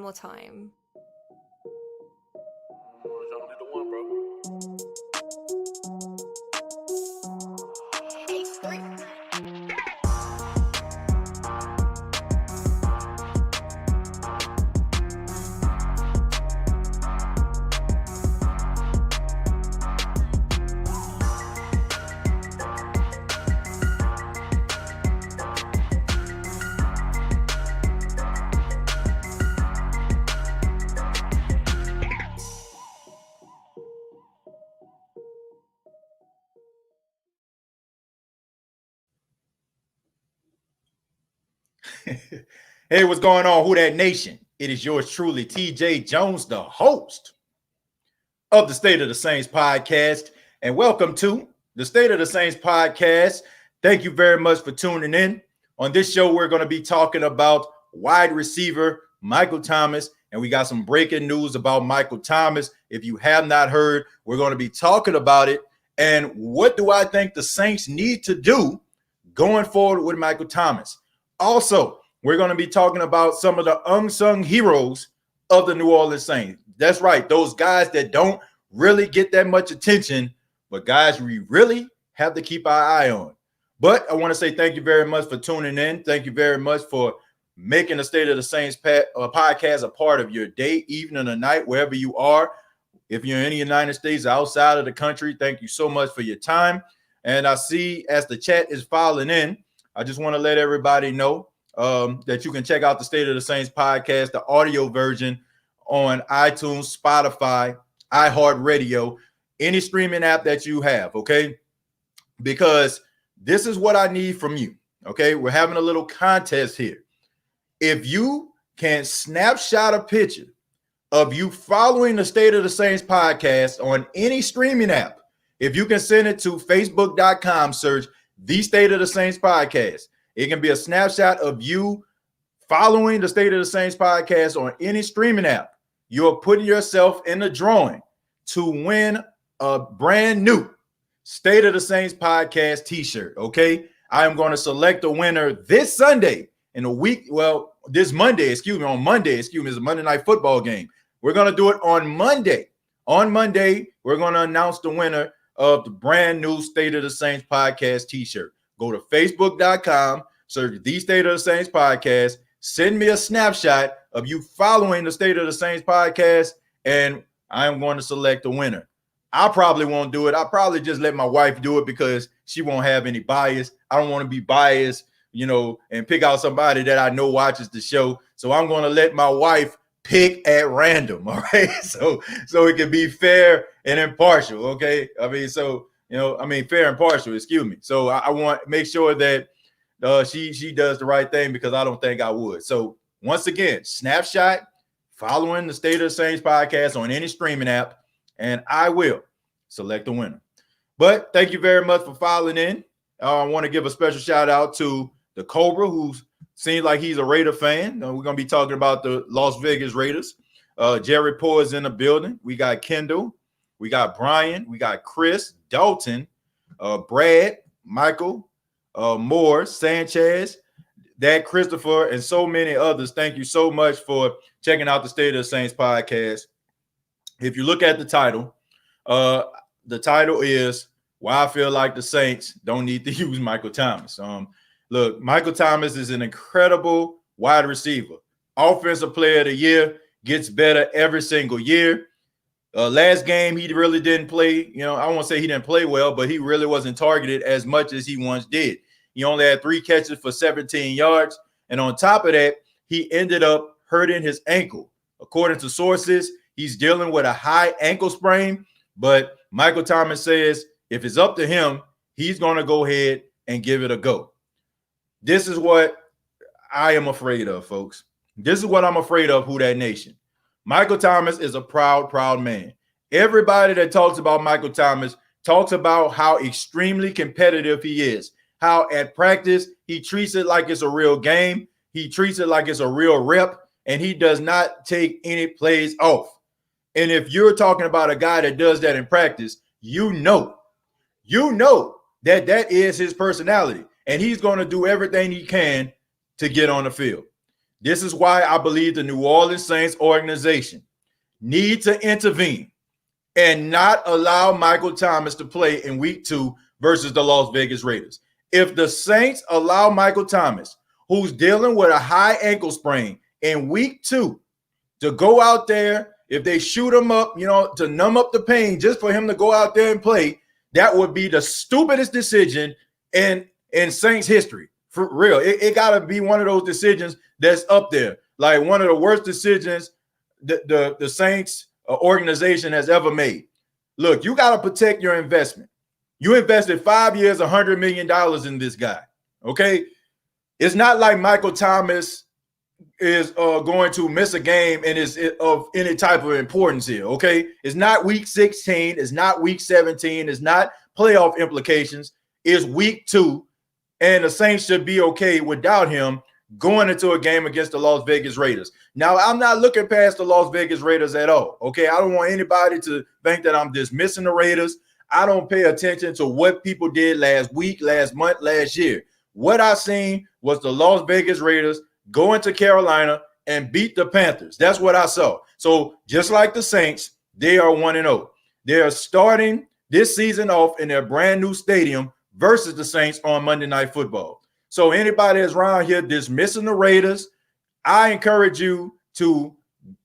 normal time. Hey, what's going on, Who Dat Nation? It is yours truly, TJ Jones, the host of the State of the Saints podcast, and welcome to the State of the Saints podcast. Thank you very much for tuning in. On this show, we're going to be talking about wide receiver Michael Thomas, and we got some breaking news about Michael Thomas. If you have not heard, we're going to be talking about it, and what do I think the Saints need to do going forward with Michael Thomas. Also, we're going to be talking about some of the unsung heroes of the New Orleans Saints. That's right. Those guys that don't really get that much attention, but guys we really have to keep our eye on. But I want to say thank you very much for tuning in. Thank you very much for making the State of the Saints podcast a part of your day, evening, or night, wherever you are. If you're in the United States, outside of the country, thank you so much for your time. And I see as the chat is filing in, I just want to let everybody know that you can check out the State of the Saints podcast, the audio version on iTunes, Spotify, iHeartRadio, any streaming app that you have, okay? Because this is what I need from you, okay? We're having a little contest here. If you can snapshot a picture of you following the State of the Saints podcast on any streaming app, if you can send it to facebook.com, search the State of the Saints podcast. It can be a snapshot of you following the State of the Saints podcast on any streaming app. You're putting yourself in the drawing to win a brand new State of the Saints podcast t-shirt, okay? I am going to select a winner this Sunday in a week. Well, this Monday, on Monday, it's a Monday Night Football game. We're going to do it on Monday. On Monday, we're going to announce the winner of the brand new State of the Saints podcast t-shirt. Go to facebook.com, search the State of the Saints podcast, send me a snapshot of you following the State of the Saints podcast, and I'm going to select a winner. I probably won't do it. I'll probably just let my wife do it because she won't have any bias. I don't want to be biased, and pick out somebody that I know watches the show. So I'm going to let my wife pick at random, all right? So it can be fair and impartial, okay? Fair and partial, excuse me. So I want to make sure that she does the right thing because I don't think I would. So once again, snapshot following the State of the Saints podcast on any streaming app, and I will select the winner. But thank you very much for filing in. I want to give a special shout out to the Cobra, who seems like he's a Raider fan. We're going to be talking about the Las Vegas Raiders. Jerry Poe is in the building. We got Kendall. We got Brian. We got Chris, Dalton, Brad, Michael, Moore, Sanchez, Dad Christopher, and so many others. Thank you so much for checking out the State of the Saints podcast. If you look at the title is Why I Feel Like the Saints Don't Need to Use Michael Thomas. Look, Michael Thomas is an incredible wide receiver. Offensive player of the year, gets better every single year. Last game, he really didn't play. I won't say he didn't play well, but he really wasn't targeted as much as he once did. He only had 3 catches for 17 yards. And on top of that, he ended up hurting his ankle. According to sources, he's dealing with a high ankle sprain. But Michael Thomas says if it's up to him, he's going to go ahead and give it a go. This is what I am afraid of, folks. This is what I'm afraid of, Who Dat Nation. Michael Thomas is a proud, proud man. Everybody that talks about Michael Thomas talks about how extremely competitive he is, how at practice he treats it like it's a real game. He treats it like it's a real rep, and he does not take any plays off. And if you're talking about a guy that does that in practice, you know that is his personality, and he's going to do everything he can to get on the field. This is why I believe the New Orleans Saints organization need to intervene and not allow Michael Thomas to play in week 2 versus the Las Vegas Raiders. If the Saints allow Michael Thomas, who's dealing with a high ankle sprain in week 2, to go out there, if they shoot him up, to numb up the pain just for him to go out there and play, that would be the stupidest decision in Saints history. For real. It got to be one of those decisions that's up there. Like one of the worst decisions the Saints organization has ever made. Look, you got to protect your investment. You invested 5 years, $100 million in this guy. Okay. It's not like Michael Thomas is going to miss a game and is of any type of importance here. Okay. It's not week 16. It's not week 17. It's not playoff implications. It's week 2. And the Saints should be okay without him going into a game against the Las Vegas Raiders. Now, I'm not looking past the Las Vegas Raiders at all. Okay. I don't want anybody to think that I'm dismissing the Raiders. I don't pay attention to what people did last week, last month, last year. What I seen was the Las Vegas Raiders go into Carolina and beat the Panthers. That's what I saw. So just like the Saints, they are 1-0. They are starting this season off in their brand new stadium versus the Saints on Monday Night Football. So anybody that's around here dismissing the Raiders, I encourage you to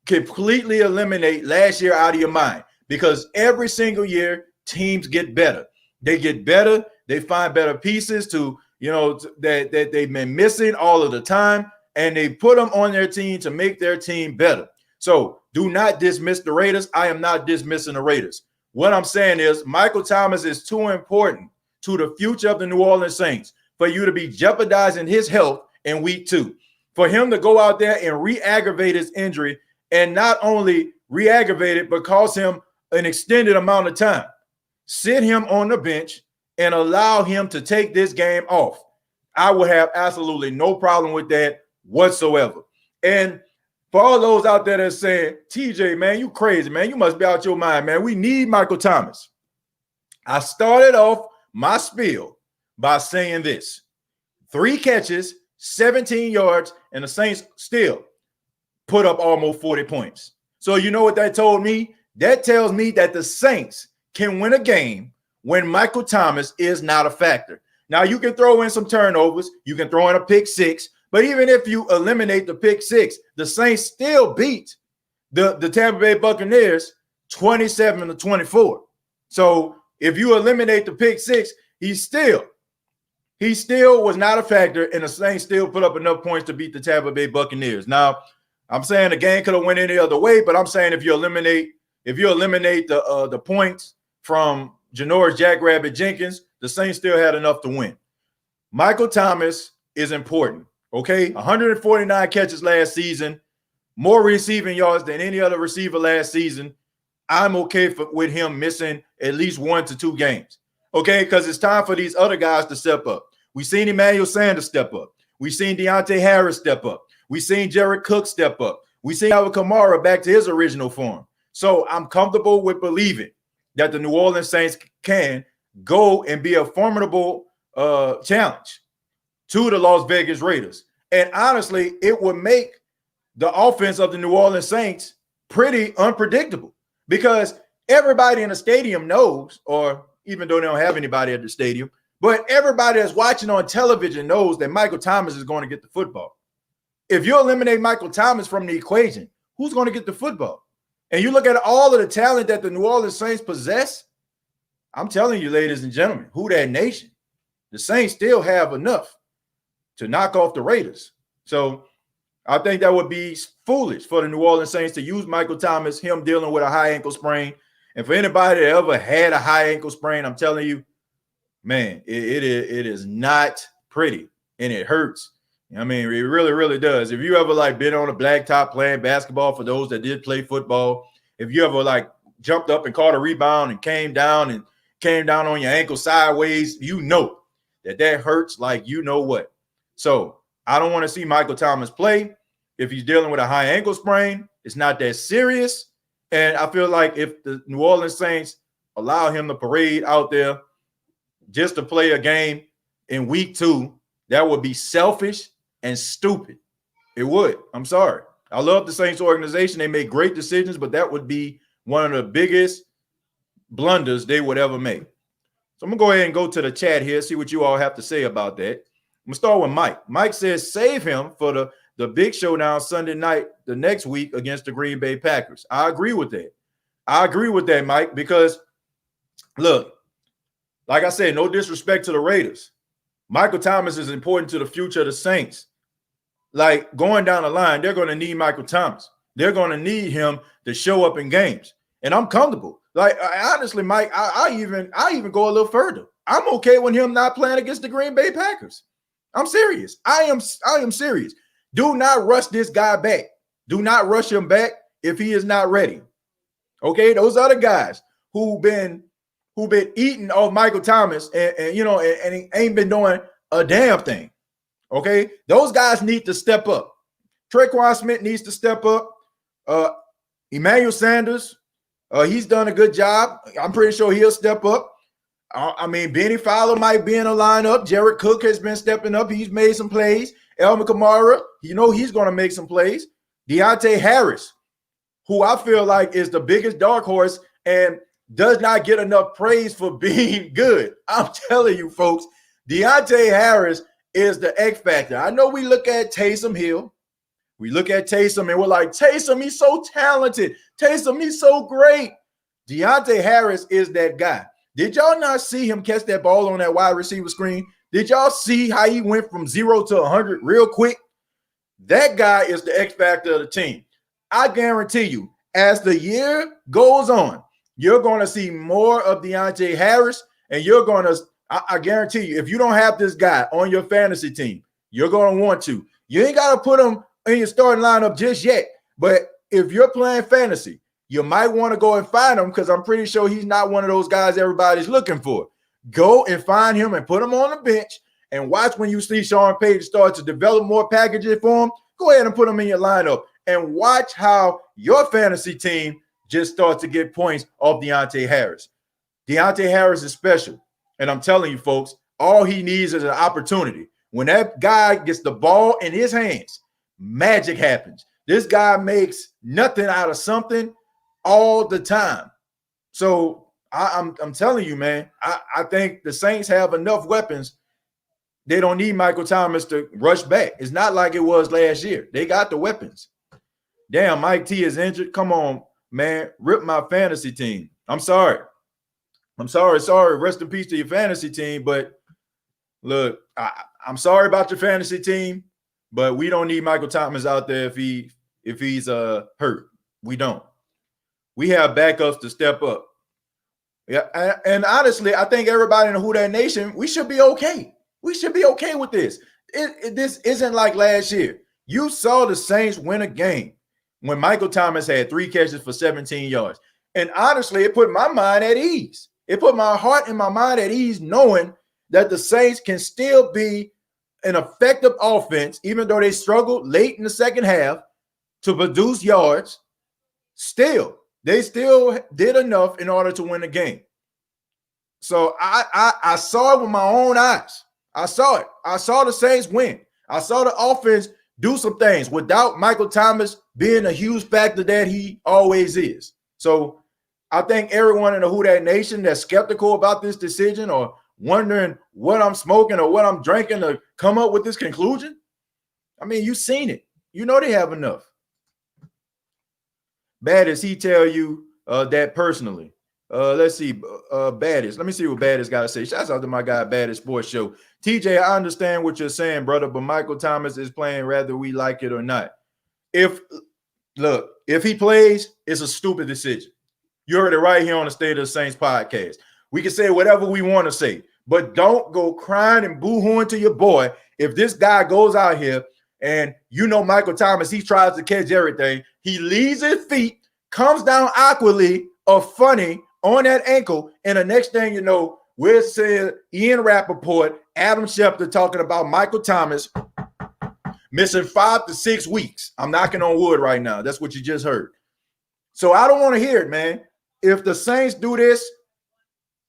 completely eliminate last year out of your mind, because every single year teams get better. They get better. They find better pieces that they've been missing all of the time, and they put them on their team to make their team better. So do not dismiss the Raiders. I am not dismissing the Raiders. What I'm saying is Michael Thomas is too important to the future of the New Orleans Saints for you to be jeopardizing his health in week 2. For him to go out there and re-aggravate his injury, and not only re-aggravate it, but cause him an extended amount of time. Sit him on the bench and allow him to take this game off. I would have absolutely no problem with that whatsoever. And for all those out there that saying, TJ, man, you crazy, man. You must be out your mind, man. We need Michael Thomas. I started off my spiel by saying this: 3 catches, 17 yards, and the Saints still put up almost 40 points. So you know what that told me? That tells me that the Saints can win a game when Michael Thomas is not a factor. Now, you can throw in some turnovers. You can throw in a pick 6. But even if you eliminate the pick 6, the Saints still beat the Tampa Bay Buccaneers 27-24. So if you eliminate the pick 6, he still was not a factor, and the Saints still put up enough points to beat the Tampa Bay Buccaneers. Now, I'm saying the game could have went any other way, but I'm saying if you eliminate the points from Janoris Jackrabbit Jenkins, the Saints still had enough to win. Michael Thomas is important. Okay, 149 catches last season, more receiving yards than any other receiver last season. I'm okay with him missing at least 1 to 2 games. Okay, because it's time for these other guys to step up. We've seen Emmanuel Sanders step up. We've seen Deontay Harris step up. We've seen Jared Cook step up. We've seen Alvin Kamara back to his original form. So I'm comfortable with believing that the New Orleans Saints can go and be a formidable challenge to the Las Vegas Raiders. And honestly, it would make the offense of the New Orleans Saints pretty unpredictable, because everybody in the stadium knows, or even though they don't have anybody at the stadium, but everybody that's watching on television knows that Michael Thomas is going to get the football. If you eliminate Michael Thomas from the equation, who's going to get the football? And you look at all of the talent that the New Orleans Saints possess, I'm telling you, ladies and gentlemen, who that nation, the Saints still have enough to knock off the Raiders. So I think that would be foolish for the New Orleans Saints to use Michael Thomas, him dealing with a high ankle sprain. And for anybody that ever had a high ankle sprain, I'm telling you, man, it is not pretty, and it hurts. I mean, it really, really does. If you ever been on a blacktop playing basketball, for those that did play football, if you ever jumped up and caught a rebound and came down on your ankle sideways, you know that hurts like you know what. So I don't want to see Michael Thomas play. If he's dealing with a high ankle sprain, it's not that serious. And I feel like if the New Orleans Saints allow him to parade out there just to play a game in week 2, that would be selfish and stupid. It would. I'm sorry. I love the Saints organization. They make great decisions, but that would be one of the biggest blunders they would ever make. So I'm going to go ahead and go to the chat here, see what you all have to say about that. I'm going to start with Mike. Mike says, save him for the big showdown Sunday night the next week against the Green Bay Packers. I agree with that. I agree with that, Mike, because, look, like I said, no disrespect to the Raiders. Michael Thomas is important to the future of the Saints. Like, going down the line, they're going to need Michael Thomas. They're going to need him to show up in games. And I'm comfortable. Like, honestly, Mike, I even go a little further. I'm okay with him not playing against the Green Bay Packers. I'm serious. I am serious. Do not rush this guy back. Do not rush him back if he is not ready. Okay, those other guys who've been eating off Michael Thomas and he ain't been doing a damn thing. Okay, those guys need to step up. Tre'Quan Smith needs to step up. Emmanuel Sanders, he's done a good job. I'm pretty sure he'll step up. I mean, Benny Fowler might be in a lineup. Jared Cook has been stepping up. He's made some plays. Elmer Kamara, he's going to make some plays. Deontay Harris, who I feel like is the biggest dark horse and does not get enough praise for being good. I'm telling you, folks, Deontay Harris is the X factor. I know we look at Taysom Hill. We look at Taysom and we're like, Taysom, he's so talented. Taysom, he's so great. Deontay Harris is that guy. Did y'all not see him catch that ball on that wide receiver screen? Did y'all see how he went from 0 to 100 real quick? That guy is the X factor of the team. I guarantee you, as the year goes on, you're going to see more of Deontay Harris, and you're going to, I guarantee you, if you don't have this guy on your fantasy team, you're going to want to. You ain't got to put him in your starting lineup just yet, but if you're playing fantasy, you might want to go and find him because I'm pretty sure he's not one of those guys everybody's looking for. Go and find him and put him on the bench and watch when you see Sean Payton start to develop more packages for him. Go ahead and put him in your lineup and watch how your fantasy team just starts to get points off Deontay Harris. Deontay Harris is special. And I'm telling you, folks, all he needs is an opportunity. When that guy gets the ball in his hands, magic happens. This guy makes nothing out of something all the time. So I'm telling you, man, I think the Saints have enough weapons. They don't need Michael Thomas to rush back. It's not like it was last year. They got the weapons. Damn, Mike T is injured. Come on, man. Rip my fantasy team. I'm sorry. Sorry. Rest in peace to your fantasy team. But look, I'm sorry about your fantasy team, but we don't need Michael Thomas out there if he's hurt. We don't. We have backups to step up. Yeah, and honestly, I think everybody in the Who Dat Nation, we should be okay. We should be okay with this. This isn't like last year. You saw the Saints win a game when Michael Thomas had 3 catches for 17 yards. And honestly, it put my mind at ease. It put my heart and my mind at ease knowing that the Saints can still be an effective offense, even though they struggled late in the second half to produce yards. They still did enough in order to win the game. So I saw it with my own eyes. I saw it. I saw the Saints win. I saw the offense do some things without Michael Thomas being a huge factor that he always is. So I think everyone in the Who Dat Nation that's skeptical about this decision or wondering what I'm smoking or what I'm drinking to come up with this conclusion, I mean, you've seen it. You know they have enough. Baddest, he tell you that personally. Let's see. Baddest. Let me see what Baddest got to say. Shouts out to my guy, Baddest Sports Show. TJ, I understand what you're saying, brother, but Michael Thomas is playing whether we like it or not. If he plays, it's a stupid decision. You heard it right here on the State of the Saints podcast. We can say whatever we want to say, but don't go crying and boo-hooing to your boy if this guy goes out here and Michael Thomas, he tries to catch everything. He leaves his feet, comes down awkwardly or funny on that ankle, and the next thing you know, we're seeing Ian Rappaport, Adam Schefter talking about Michael Thomas missing 5 to 6 weeks. I'm knocking on wood right now. That's what you just heard. So I don't want to hear it, man. If the Saints do this,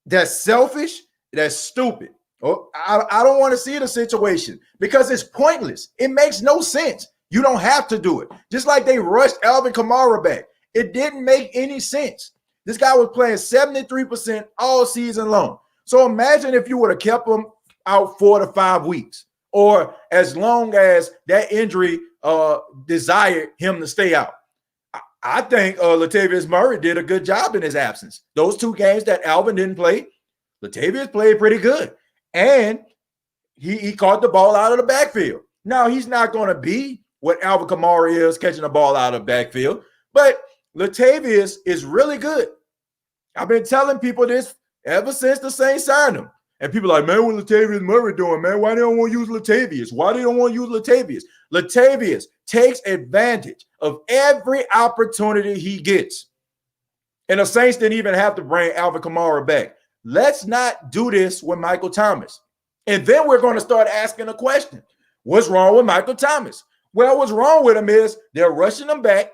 that's selfish, that's stupid. I don't want to see the situation because it's pointless. It makes no sense. You don't have to do it. Just like they rushed Alvin Kamara back. It didn't make any sense. This guy was playing 73% all season long. So imagine if you would have kept him out 4 to 5 weeks, or as long as that injury desired him to stay out. I think Latavius Murray did a good job in his absence. Those 2 games that Alvin didn't play, Latavius played pretty good. And he caught the ball out of the backfield. Now, he's not going to be what Alvin Kamara is, catching the ball out of the backfield, but Latavius is really good. I've been telling people this ever since the Saints signed him. And people are like, man, what Latavius Murray doing, man? Why they don't want to use Latavius? Why they don't want to use Latavius? Latavius takes advantage of every opportunity he gets. And the Saints didn't even have to bring Alvin Kamara back. Let's not do this with Michael Thomas. And then we're going to start asking a question. What's wrong with Michael Thomas? Well, what's wrong with him is they're rushing him back.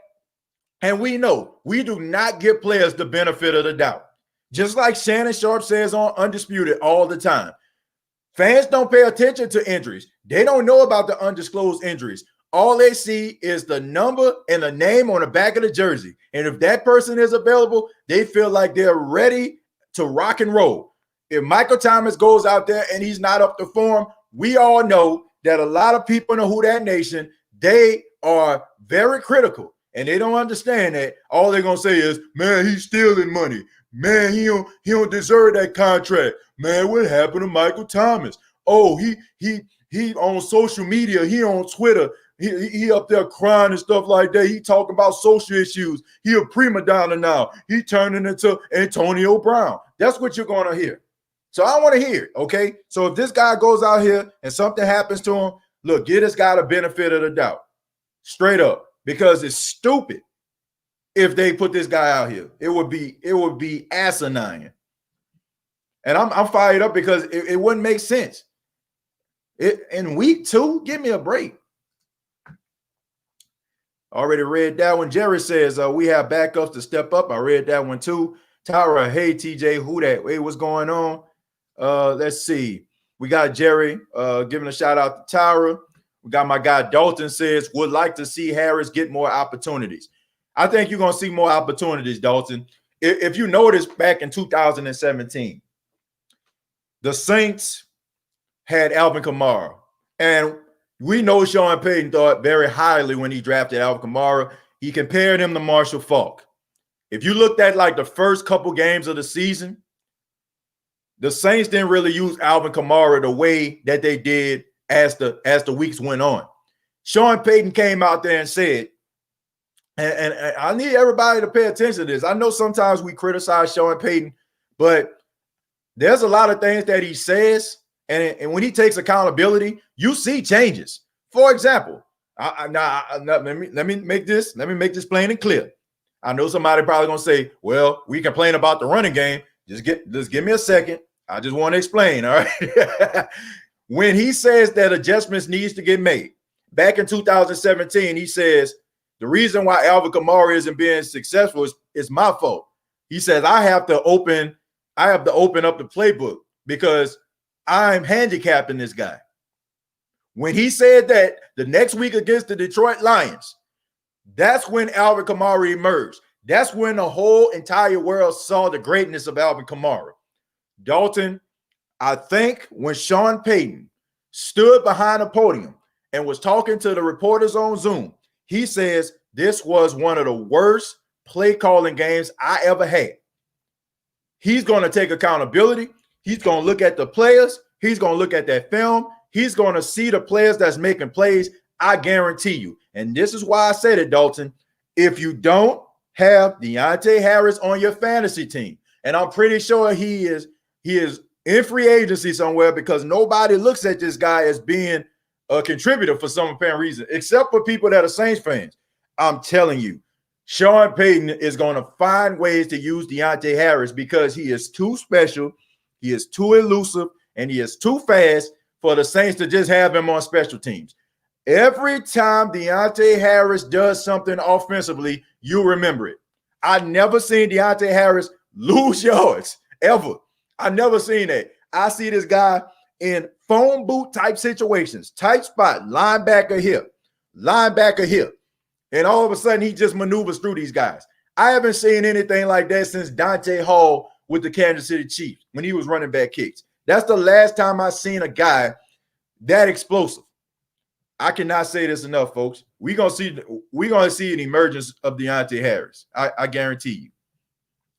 And we know we do not give players the benefit of the doubt. Just like Shannon Sharpe says on Undisputed all the time. Fans don't pay attention to injuries. They don't know about the undisclosed injuries. All they see is the number and the name on the back of the jersey. And if that person is available, they feel like they're ready to rock and roll. If Michael Thomas goes out there and he's not up to form, we all know that a lot of people in the Who Dat Nation, they are very critical. And they don't understand that. All they're going to say is, man, he's stealing money. Man, he don't deserve that contract. Man, what happened to Michael Thomas? Oh, he on social media, he on Twitter, he up there crying and stuff like that. He talking about social issues. He a prima donna now. He turning into Antonio Brown. That's what you're going to hear. So I want to hear it, okay? So if this guy goes out here and something happens to him, look, give this guy the benefit of the doubt. Straight up. Because it's stupid if they put this guy out here. It would be asinine. And I'm fired up because it wouldn't make sense. In week 2, give me a break. Already read that one. Jerry says we have backups to step up. I read that one too. Tyra, hey TJ, who that? Hey, what's going on? Let's see. We got Jerry giving a shout out to Tyra. We got my guy Dalton says, would like to see Harris get more opportunities. I think you're going to see more opportunities, Dalton. If you notice back in 2017, the Saints had Alvin Kamara. And we know Sean Payton thought very highly when he drafted Alvin Kamara. He compared him to Marshall Faulk. If you looked at like the first couple games of the season, the Saints didn't really use Alvin Kamara the way that they did as the weeks went on. Sean Payton came out there and said, and I need everybody to pay attention to this. I know sometimes we criticize Sean Payton, but there's a lot of things that he says, and when he takes accountability, you see changes. For example, let me make this plain and clear. I know somebody probably gonna say, well, we complain about the running game. Just give me a second. I just want to explain. All right. When he says that adjustments needs to get made, back in 2017, he says the reason why Alvin Kamara isn't being successful is my fault. He says I have to open up the playbook because I'm handicapping this guy. When he said that the next week against the Detroit Lions, that's when Alvin Kamara emerged. That's when the whole entire world saw the greatness of Alvin Kamara. Dalton, I think when Sean Payton stood behind a podium and was talking to the reporters on Zoom, he says this was one of the worst play calling games I ever had. He's going to take accountability. He's going to look at the players. He's going to look at that film. He's going to see the players that's making plays. I guarantee you. And this is why I said it, Dalton. If you don't have Deontay Harris on your fantasy team, and I'm pretty sure he is in free agency somewhere because nobody looks at this guy as being a contributor for some apparent reason, except for people that are Saints fans. I'm telling you, Sean Payton is going to find ways to use Deontay Harris because he is too special, he is too elusive, and he is too fast for the Saints to just have him on special teams. Every time Deontay Harris does something offensively, you remember it. I never seen Deontay Harris lose yards, ever. I never seen that. I see this guy in phone boot type situations, tight spot, linebacker here, linebacker here. And all of a sudden, he just maneuvers through these guys. I haven't seen anything like that since Dante Hall with the Kansas City Chiefs when he was running back kicks. That's the last time I've seen a guy that explosive. I cannot say this enough, folks. We're gonna see an emergence of Deontay Harris. I guarantee you.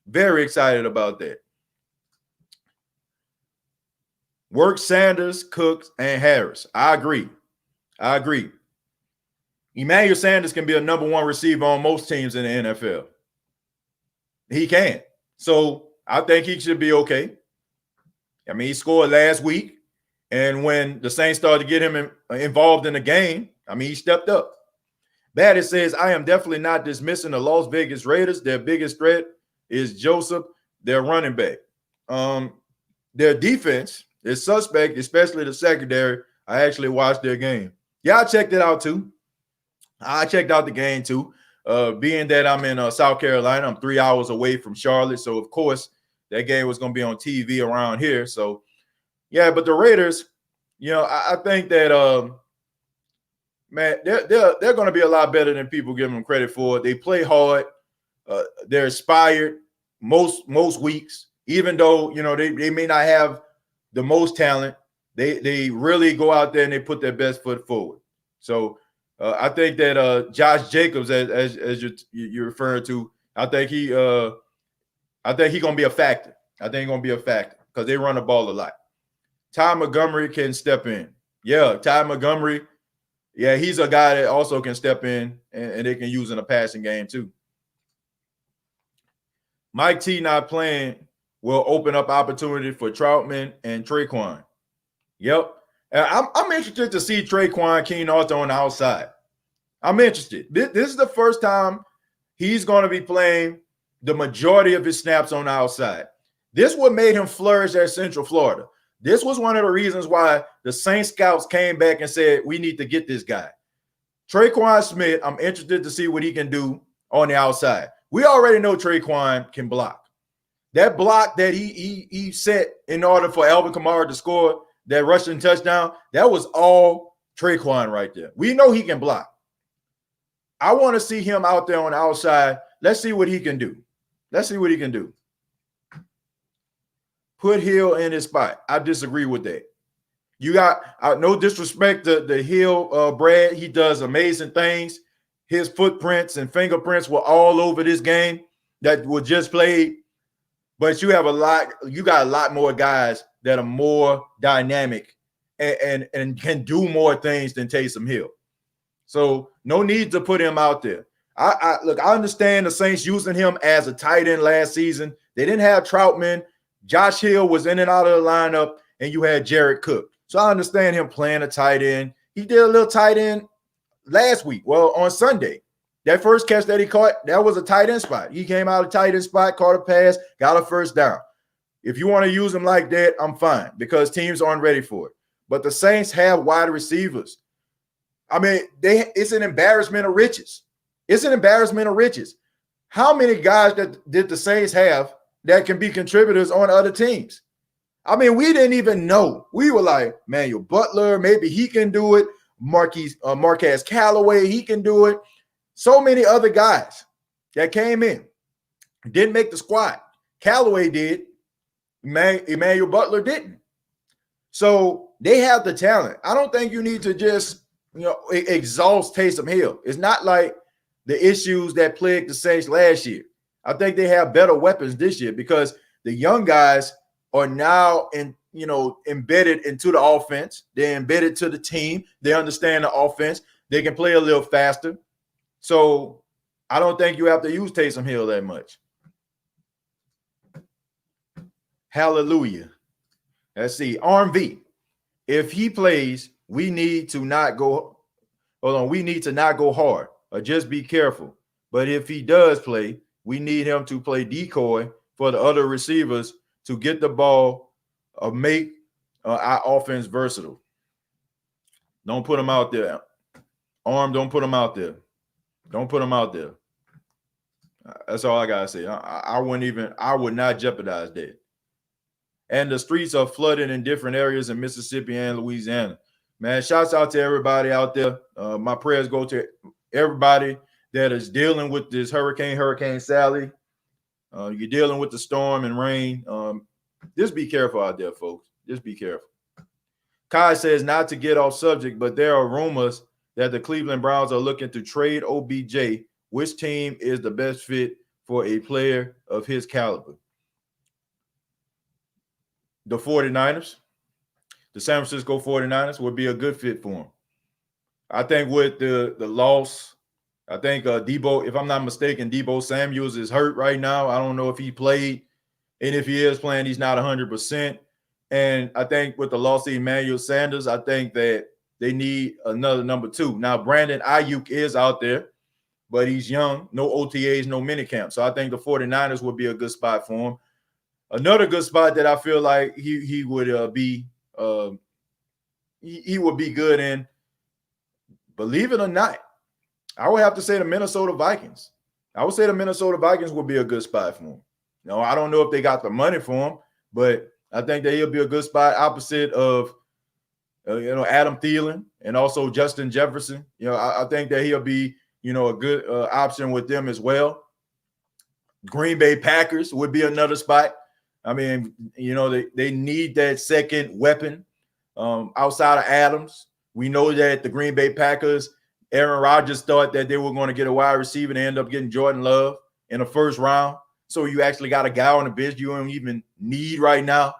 Very excited about that. Work Sanders, Cooks, and Harris. I agree. Emmanuel Sanders can be a number one receiver on most teams in the NFL. He can. So I think he should be okay. I mean, he scored last week. And when the Saints started to get him involved in the game, I mean, he stepped up. Batty says, I am definitely not dismissing the Las Vegas Raiders. Their biggest threat is Joseph, their running back. Their defense is suspect, especially the secondary. I actually watched their game. Yeah, I checked it out too. I checked out the game too. Being that I'm in South Carolina, I'm 3 hours away from Charlotte. So, of course, that game was going to be on TV around here. So, yeah, but the Raiders, I think that, man, they're going to be a lot better than people give them credit for. They play hard. They're inspired most weeks, even though, they may not have the most talent. They really go out there and they put their best foot forward. So, I think that Josh Jacobs, as you're referring to, I think he's gonna be a factor. I think he's gonna be a factor because they run the ball a lot. Ty Montgomery can step in. Yeah, Ty Montgomery. Yeah, he's a guy that also can step in and they can use in a passing game too. Mike T not playing will open up opportunity for Troutman and Traquan. Yep. I'm interested to see Traquan Keen Arthur on the outside. I'm interested. This is the first time he's going to be playing the majority of his snaps on the outside. This what made him flourish at Central Florida. This was one of the reasons why the Saints scouts came back and said, we need to get this guy. Traquan Smith, I'm interested to see what he can do on the outside. We already know Traquan can block. That block that he set in order for Alvin Kamara to score that rushing touchdown, that was all Traquan right there. We know he can block. I want to see him out there on the outside. Let's see what he can do. Put Hill in his spot. I disagree with that. You got no disrespect to the Hill, Brad. He does amazing things. His footprints and fingerprints were all over this game that were just played. But you got a lot more guys that are more dynamic and can do more things than Taysom Hill. So no need to put him out there. I understand the Saints using him as a tight end last season. They didn't have Troutman. Josh Hill was in and out of the lineup, and you had Jared Cook. So I understand him playing a tight end. He did a little tight end last week. Well, on Sunday, that first catch that he caught, that was a tight end spot. He came out of tight end spot, caught a pass, got a first down. If you want to use him like that, I'm fine because teams aren't ready for it. But the Saints have wide receivers. I mean, it's an embarrassment of riches. How many guys did the Saints have that can be contributors on other teams? I mean, we didn't even know. We were like, Manuel Butler, maybe he can do it. Marquez Callaway, he can do it. So many other guys that came in didn't make the squad. Callaway did. Emmanuel Butler didn't. So they have the talent. I don't think you need to just exhaust Taysom Hill. It's not like the issues that plagued the Saints last year. I think they have better weapons this year because the young guys are now embedded into the offense. They're embedded to the team. They understand the offense. They can play a little faster. So I don't think you have to use Taysom Hill that much. Hallelujah. Let's see. RMV. If he plays, we need to not go hard or just be careful. But if he does play, we need him to play decoy for the other receivers to get the ball or make our offense versatile. Don't put him out there. Don't put him out there. Don't put him out there. That's all I gotta say. I would not jeopardize that. And the streets are flooded in different areas in Mississippi and Louisiana. Man, shouts out to everybody out there. My prayers go to everybody that is dealing with this Hurricane Sally. You're dealing with the storm and rain. Just be careful out there, folks. Just be careful. Kai says, not to get off subject, but there are rumors that the Cleveland Browns are looking to trade OBJ. Which team is the best fit for a player of his caliber? The 49ers. The San Francisco 49ers would be a good fit for him. I think with the loss, I think Debo, if I'm not mistaken, Debo Samuels is hurt right now. I don't know if he played. And if he is playing, he's not 100%. And I think with the loss of Emmanuel Sanders, I think that they need another number 2. Now, Brandon Ayuk is out there, but he's young. No OTAs, no minicamp. So I think the 49ers would be a good spot for him. Another good spot that I feel like he would be he would be good in, believe it or not, I would have to say the Minnesota Vikings. I would say the Minnesota Vikings would be a good spot for him. I don't know if they got the money for him, but I think that he'll be a good spot opposite of, Adam Thielen and also Justin Jefferson. I think that he'll be, a good option with them as well. Green Bay Packers would be another spot. I mean, they need that second weapon outside of Adams. We know that the Green Bay Packers, Aaron Rodgers thought that they were going to get a wide receiver and end up getting Jordan Love in the first round. So you actually got a guy on the bench you don't even need right now.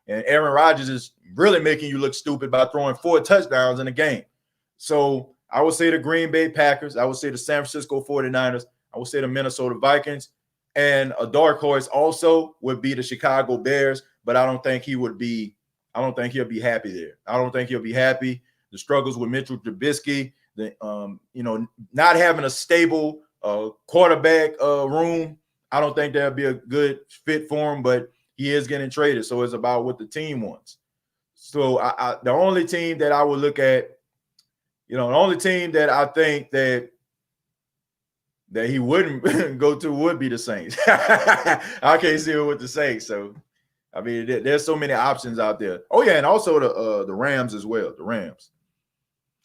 And Aaron Rodgers is really making you look stupid by throwing 4 touchdowns in a game. So I would say the Green Bay Packers. I would say the San Francisco 49ers. I would say the Minnesota Vikings. And a dark horse also would be the Chicago Bears, but I don't think he'll be happy there. I don't think he'll be happy. The struggles with Mitchell Trubisky, not having a stable quarterback room, I don't think that'll be a good fit for him, but he is getting traded. So it's about what the team wants. So the only team that I would look at, the only team that I think that he wouldn't go to would be the Saints. I can't see it with the Saints. So, I mean, there's so many options out there. Oh, yeah, and also the Rams as well, the Rams.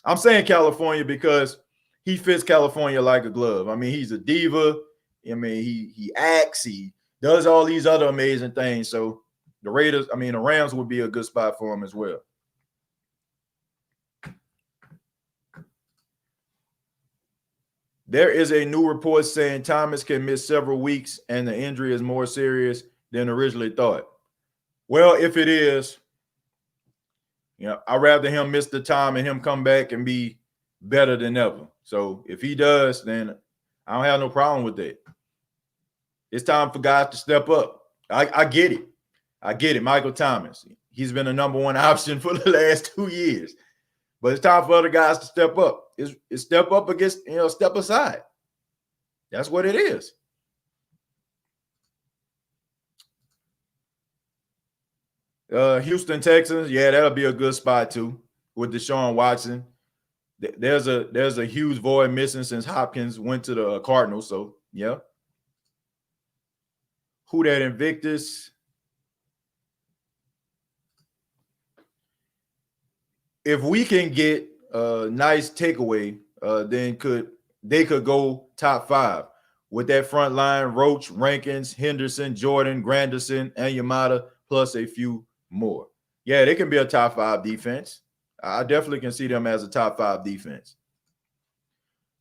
I'm saying California because he fits California like a glove. I mean, he's a diva. I mean, he acts, he does all these other amazing things. So the Rams would be a good spot for him as well. There is a new report saying Thomas can miss several weeks and the injury is more serious than originally thought. Well, if it is, I'd rather him miss the time and him come back and be better than ever. So if he does, then I don't have no problem with that. It's time for guys to step up. I get it. I get it. Michael Thomas, he's been the number 1 option for the last 2 years. But it's time for other guys to step up. It's step up against, step aside. That's what it is. Houston Texans, yeah, that'll be a good spot too with Deshaun Watson. There's a huge void missing since Hopkins went to the Cardinals. So yeah. Who that Invictus? If we can get a nice takeaway, then they could go top 5 with that front line: Roach, Rankins, Henderson, Jordan, Granderson, and Yamada, plus a few more. Yeah, they can be a top 5 defense. I definitely can see them as a top 5 defense.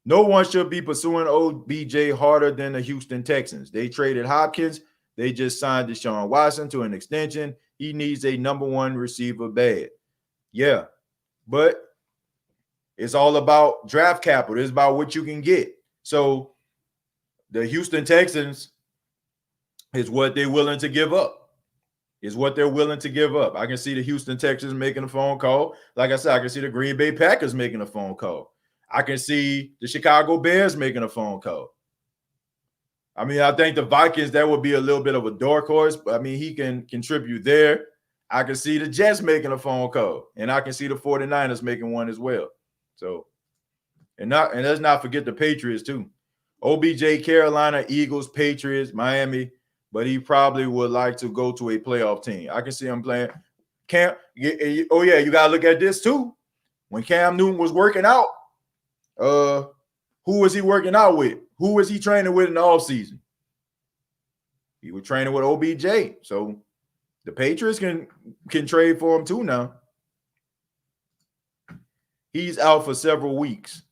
No one should be pursuing OBJ harder than the Houston Texans. They traded Hopkins. They just signed Deshaun Watson to an extension. He needs a number 1 receiver bad. Yeah, but it's all about draft capital. It's about what you can get. So the Houston Texans is what they're willing to give up. I can see the Houston Texans making a phone call. Like I said, I can see the Green Bay Packers making a phone call. I can see the Chicago Bears making a phone call. I mean, I think the Vikings, that would be a little bit of a dark horse, but I mean, he can contribute there. I can see the Jets making a phone call, and I can see the 49ers making one as well. So, and let's not forget the Patriots too. OBJ, Carolina, Eagles, Patriots, Miami, but he probably would like to go to a playoff team. I can see him playing. You got to look at this too. When Cam Newton was working out, who was he working out with? Who was he training with in the offseason? He was training with OBJ. So the Patriots can trade for him too now. He's out for several weeks.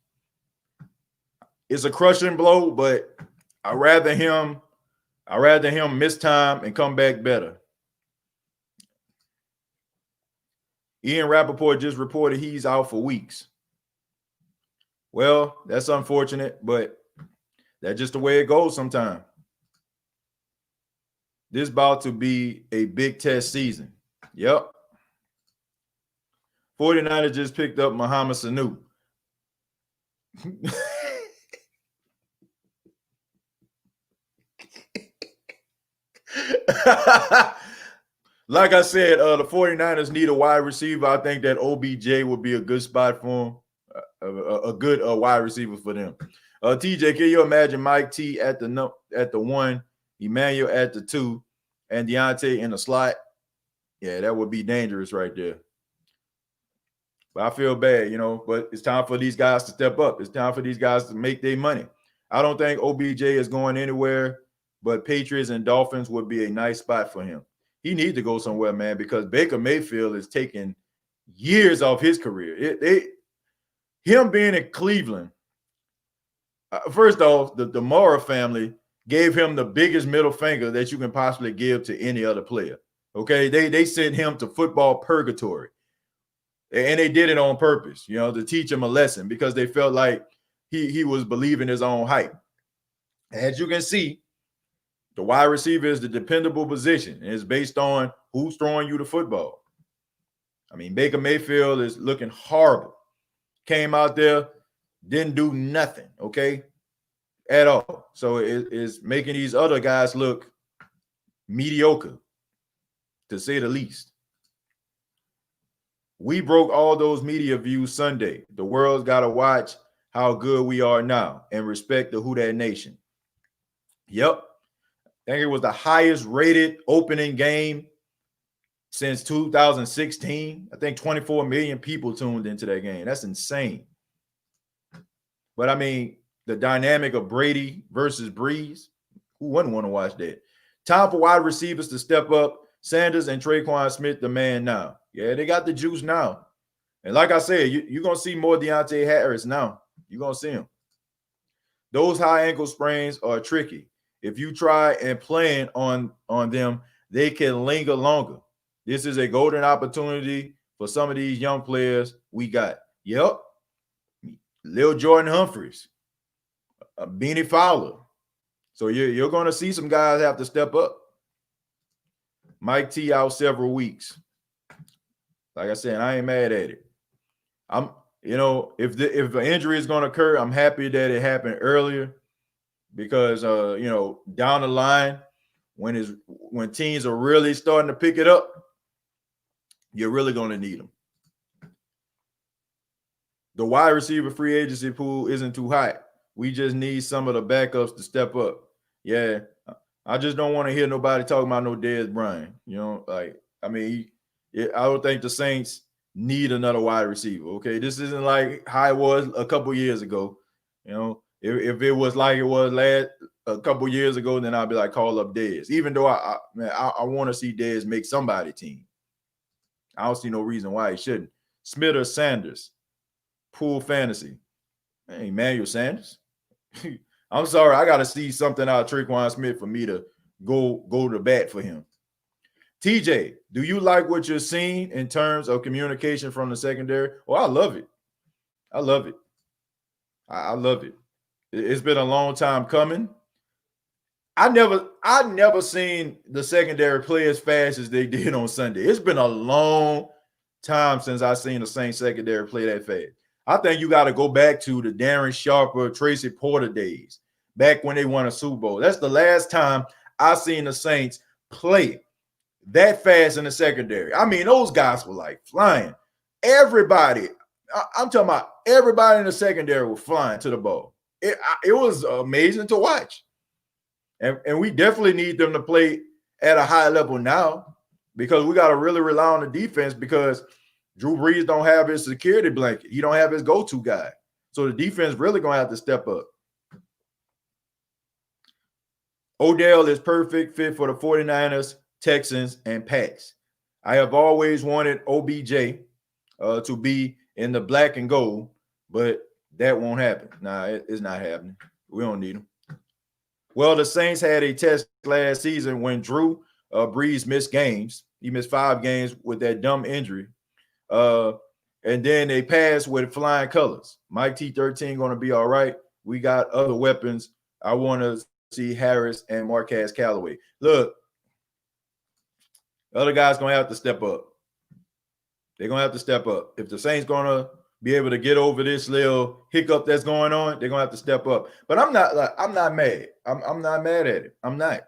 It's a crushing blow, but I'd rather him miss time and come back better. Ian Rappaport just reported he's out for weeks. Well, that's unfortunate, but that's just the way it goes sometimes. This about to be a big test season. Yep. 49ers just picked up Mohamed Sanu. Like I said, the 49ers need a wide receiver. I think that OBJ would be a good spot for him, a good wide receiver for them. TJ, can you imagine Mike T at the 1, Emmanuel at the 2, and Deontay in the slot? Yeah, that would be dangerous right there. But I feel bad, but it's time for these guys to step up. It's time for these guys to make their money. I don't think OBJ is going anywhere, but Patriots and Dolphins would be a nice spot for him. He needs to go somewhere, man, because Baker Mayfield is taking years off his career. Him being in Cleveland, first off, the Mara family gave him the biggest middle finger that you can possibly give to any other player. Okay, they sent him to football purgatory, and they did it on purpose, to teach him a lesson because they felt like he was believing his own hype. As you can see, the wide receiver is the dependable position, and it's based on who's throwing you the football. I mean, Baker Mayfield is looking horrible. Came out there, didn't do nothing, okay, at all. So it's making these other guys look mediocre, to say the least. We broke all those media views Sunday. The world's got to watch how good we are now and respect the Who Dat Nation. Yep. I think it was the highest rated opening game since 2016. I think 24 million people tuned into that game. That's insane. But I mean, the dynamic of Brady versus Breeze, who wouldn't want to watch that? Time for wide receivers to step up. Sanders and Traquan Smith, the man now. Yeah, they got the juice now. And like I said, you're going to see more Deontay Harris now. You're going to see him. Those high ankle sprains are tricky. If you try and plan on them, they can linger longer. This is a golden opportunity for some of these young players we got. Yep. Lil Jordan Humphreys, Beanie Fowler. So you're going to see some guys have to step up. Mike T out several weeks. Like I said, I ain't mad at it. If the injury is going to occur, I'm happy that it happened earlier because, down the line, when teams are really starting to pick it up, you're really going to need them. The wide receiver free agency pool isn't too hot. We just need some of the backups to step up. Yeah, I just don't want to hear nobody talking about no Dez Bryant. I don't think the Saints need another wide receiver. Okay, this isn't like how it was a couple years ago. If it was like it was a couple years ago, then I'd be like, call up Dez. Even though I want to see Dez make somebody team. I don't see no reason why he shouldn't. Smith or Sanders, pool fantasy. Hey, Emmanuel Sanders. I'm sorry, I got to see something out of Traquan Smith for me to go to bat for him. TJ, do you like what you're seeing in terms of communication from the secondary? Well, I love it. I love it. I love it. It's been a long time coming. I never seen the secondary play as fast as they did on Sunday. It's been a long time since I seen the Saints secondary play that fast. I think you got to go back to the Darren Sharper, Tracy Porter days, back when they won a Super Bowl. That's the last time I seen the Saints play that fast in the secondary. I mean, those guys were like flying. Everybody, I'm talking about everybody in the secondary was flying to the ball. It was amazing to watch. And we definitely need them to play at a high level now because we got to really rely on the defense because Drew Brees don't have his security blanket. He don't have his go-to guy. So the defense really going to have to step up. Odell is perfect fit for the 49ers, Texans, and Pats. I have always wanted OBJ to be in the black and gold, but that won't happen. Nah, it's not happening. We don't need him. Well, the Saints had a test last season when Drew Brees missed games. He missed 5 games with that dumb injury. And then they passed with flying colors. Mike T13 going to be all right. We got other weapons. I want to see Harris and Marquez Callaway. Look, the other guys going to have to step up. They're going to have to step up. If the Saints going to be able to get over this little hiccup that's going on, they're going to have to step up. But I'm not mad. I'm not mad at it. I'm not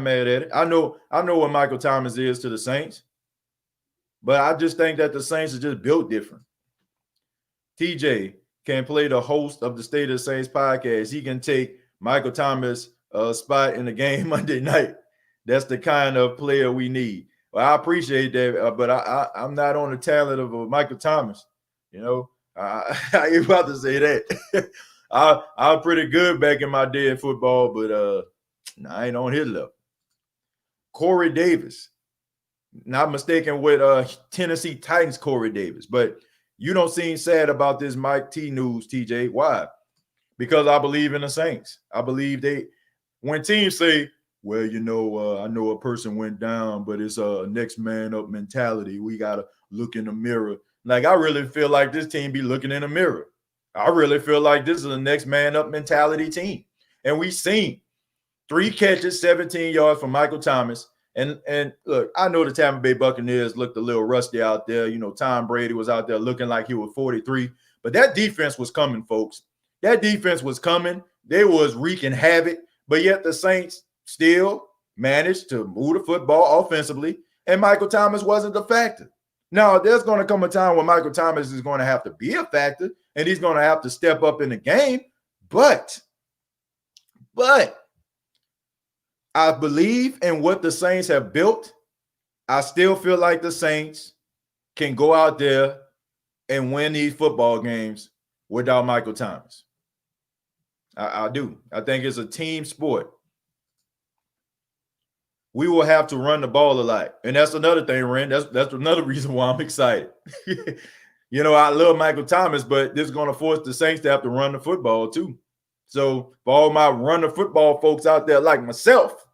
mad at it. I know what Michael Thomas is to the Saints. But I just think that the Saints are just built different. TJ can play the host of the State of the Saints podcast. He can take Michael Thomas' spot in the game Monday night. That's the kind of player we need. Well, I appreciate that, but I'm not on the talent of Michael Thomas. You know, I ain't about to say that. I'm pretty good back in my day in football, but I ain't on his level. Corey Davis. Not mistaken with Tennessee Titans Corey Davis, but you don't seem sad about this Mike T news, TJ. Why? Because I believe in the Saints. I believe when teams say, well, you know, I know a person went down, but it's a next man up mentality. We got to look in the mirror. Like, I really feel like this team be looking in the mirror. I really feel like this is a next man up mentality team. And we seen 3 catches, 17 yards from Michael Thomas. And look, I know the Tampa Bay Buccaneers looked a little rusty out there. You know, Tom Brady was out there looking like he was 43. But that defense was coming, folks. That defense was coming. They was wreaking havoc. But yet the Saints still managed to move the football offensively. And Michael Thomas wasn't the factor. Now, there's going to come a time when Michael Thomas is going to have to be a factor. And he's going to have to step up in the game. But I believe in what the Saints have built. I still feel like the Saints can go out there and win these football games without Michael Thomas. I do. I think it's a team sport. We will have to run the ball a lot. And that's another thing, Ren. That's another reason why I'm excited. You know, I love Michael Thomas, but this is going to force the Saints to have to run the football too. So for all my run the football folks out there like myself,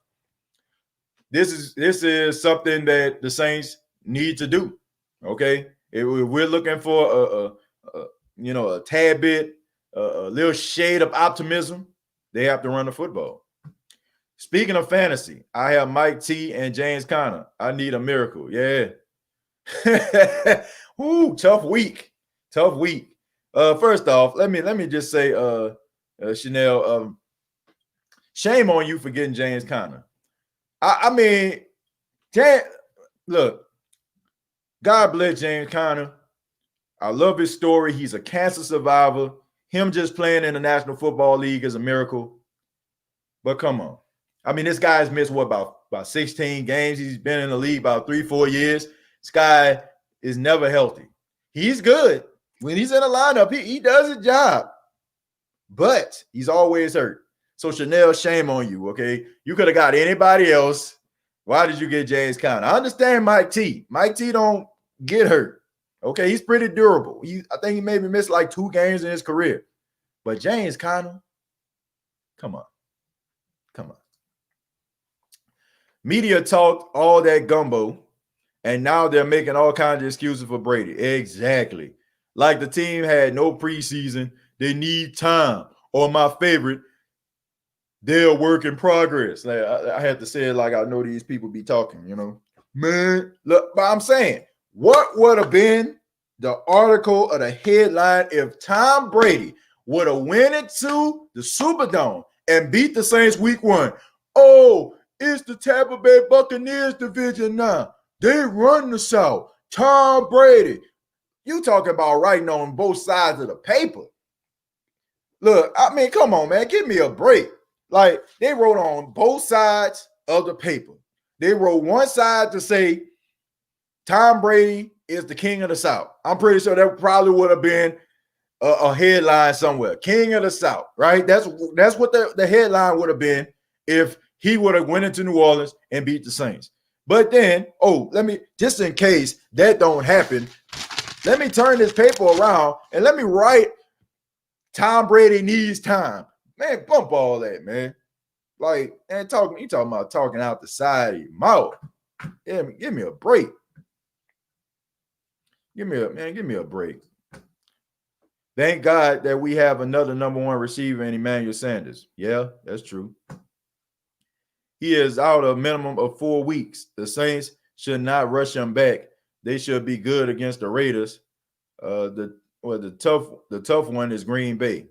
this is something that the Saints need to do. Okay, if we're looking for a tad bit, a little shade of optimism, they have to run the football. Speaking of fantasy, I have Mike T and James Conner. I need a miracle. Yeah. Ooh, tough week. First off, let me just say, Chanel, shame on you for getting James Conner. I mean, look, God bless James Conner. I love his story. He's a cancer survivor. Him just playing in the National Football League is a miracle. But come on. I mean, this guy's missed, about 16 games. He's been in the league about 3-4 years. This guy is never healthy. He's good. When he's in the lineup, he does his job. But he's always hurt. So, Chanel, shame on you, okay? You could have got anybody else. Why did you get James Conner? I understand Mike T. Mike T don't get hurt, okay? He's pretty durable. I think he maybe missed like 2 games in his career. But James Conner, come on. Media talked all that gumbo, and now they're making all kinds of excuses for Brady. Exactly. Like the team had no preseason. They need time. Or my favorite, they're a work in progress. Like, I had to say it like I know these people be talking, you know. Man, look, but I'm saying, what would have been the article or the headline if Tom Brady would have went into the Superdome and beat the Saints week 1? Oh, it's the Tampa Bay Buccaneers division now. They run the South. Tom Brady. You talking about writing on both sides of the paper. Look, I mean, come on, man. Give me a break. Like, they wrote on both sides of the paper. They wrote one side to say Tom Brady is the king of the South. I'm pretty sure that probably would have been a headline somewhere. King of the South, right? That's what the headline would have been if he would have went into New Orleans and beat the Saints. But then, let me, just in case that don't happen, let me turn this paper around and let me write Tom Brady needs time. Man, bump all that, man. Like, and you talking about talking out the side of your mouth. Give me a break. Give me a break. Thank God that we have another number one receiver in Emmanuel Sanders. Yeah, that's true. He is out a minimum of 4 weeks. The Saints should not rush him back. They should be good against the Raiders. The tough one is Green Bay.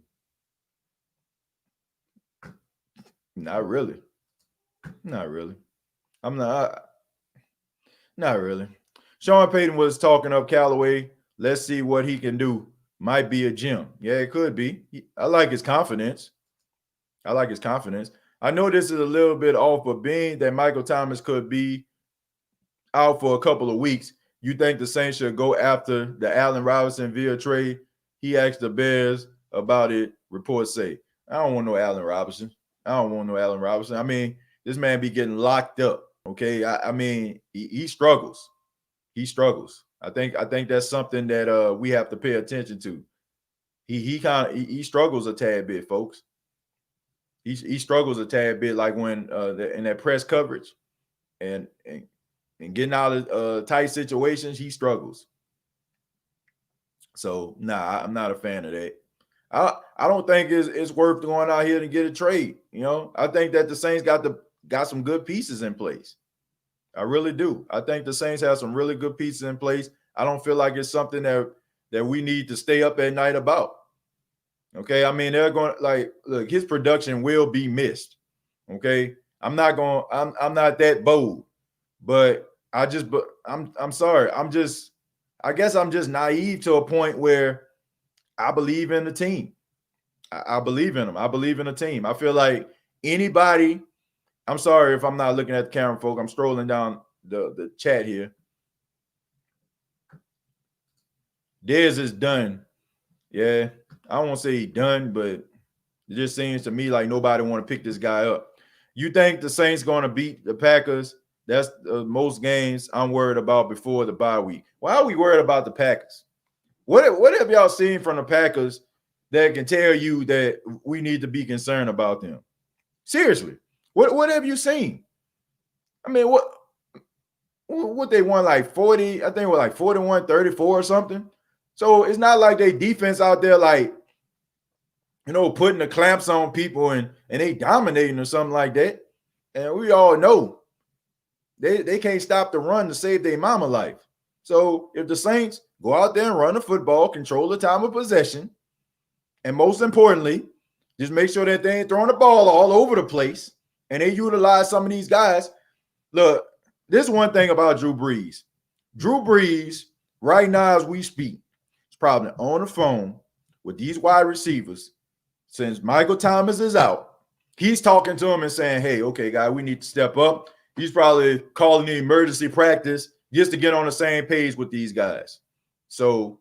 Not really. Not really. Not really. Sean Payton was talking up Callaway. Let's see what he can do. Might be a gem. Yeah, it could be. I like his confidence. I know this is a little bit off, but being that Michael Thomas could be out for a couple of weeks, you think the Saints should go after the Allen Robinson via trade? He asked the Bears about it. Reports say, I don't want no Allen Robinson. I mean, this man be getting locked up. Okay. I mean, he struggles. I think that's something that we have to pay attention to. He struggles a tad bit, folks. He struggles a tad bit, like when in that press coverage and getting out of tight situations, he struggles. So I'm not a fan of that. I don't think it's worth going out here to get a trade. You know, I think that the Saints got some good pieces in place. I really do. I think the Saints have some really good pieces in place. I don't feel like it's something that we need to stay up at night about. Okay, I mean, they're going look, his production will be missed. Okay, I'm not that bold, but I'm sorry. I guess I'm just naive to a point where I believe in the team. I believe in them. I believe in the team. I feel like anybody. I'm sorry if I'm not looking at the camera, folks. I'm strolling down the chat here. Dez is done. Yeah, I don't want to say he's done, but it just seems to me like nobody want to pick this guy up. You think the Saints going to beat the Packers? That's most games I'm worried about before the bye week. Why are we worried about the Packers? What have y'all seen from the Packers that can tell you that we need to be concerned about them? Seriously, what have you seen? I mean, what they won, like 40, I think it was like 41-34 or something. So it's not like they defense out there like, you know, putting the clamps on people and they dominating or something like that. And we all know they can't stop the run to save their mama life. So if the Saints go out there and run the football, control the time of possession, and most importantly, just make sure that they ain't throwing the ball all over the place and they utilize some of these guys. Look, this is one thing about Drew Brees. Drew Brees, right now as we speak, is probably on the phone with these wide receivers. Since Michael Thomas is out, he's talking to him and saying, hey, okay, guy, we need to step up. He's probably calling the emergency practice just to get on the same page with these guys. So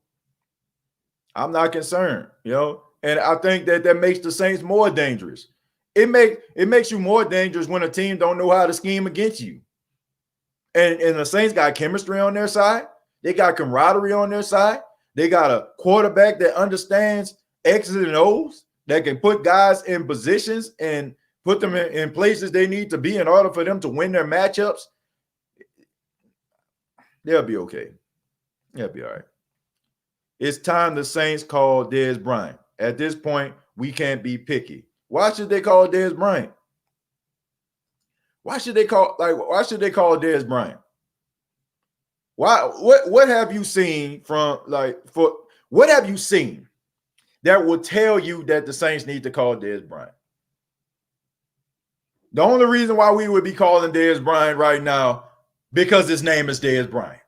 I'm not concerned, you know, and I think that makes the Saints more dangerous. It makes you more dangerous when a team don't know how to scheme against you. And the Saints got chemistry on their side. They got camaraderie on their side. They got a quarterback that understands X's and O's, that can put guys in positions and put them in places they need to be in order for them to win their matchups. They'll be okay. They'll be all right. It's time the Saints call Dez Bryant. At this point, we can't be picky. Why should they call Dez Bryant? Why should they call Dez Bryant? Why? What have you seen what have you seen that will tell you that the Saints need to call Dez Bryant? The only reason why we would be calling Dez Bryant right now because his name is Dez Bryant.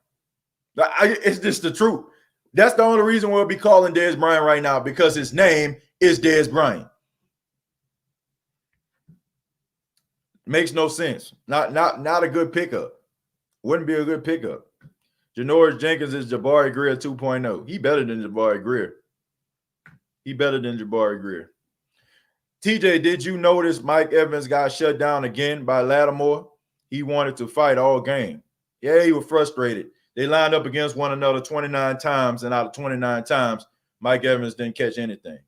It's just the truth. That's the only reason we'll be calling Dez Bryant right now, because his name is Dez Bryant. Makes no sense. Not a good pickup. Wouldn't be a good pickup. Janoris Jenkins is Jabari Greer 2.0. He better than Jabari Greer. TJ, did you notice Mike Evans got shut down again by Lattimore? He wanted to fight all game. Yeah, he was frustrated. They lined up against one another 29 times, and out of 29 times, Mike Evans didn't catch anything.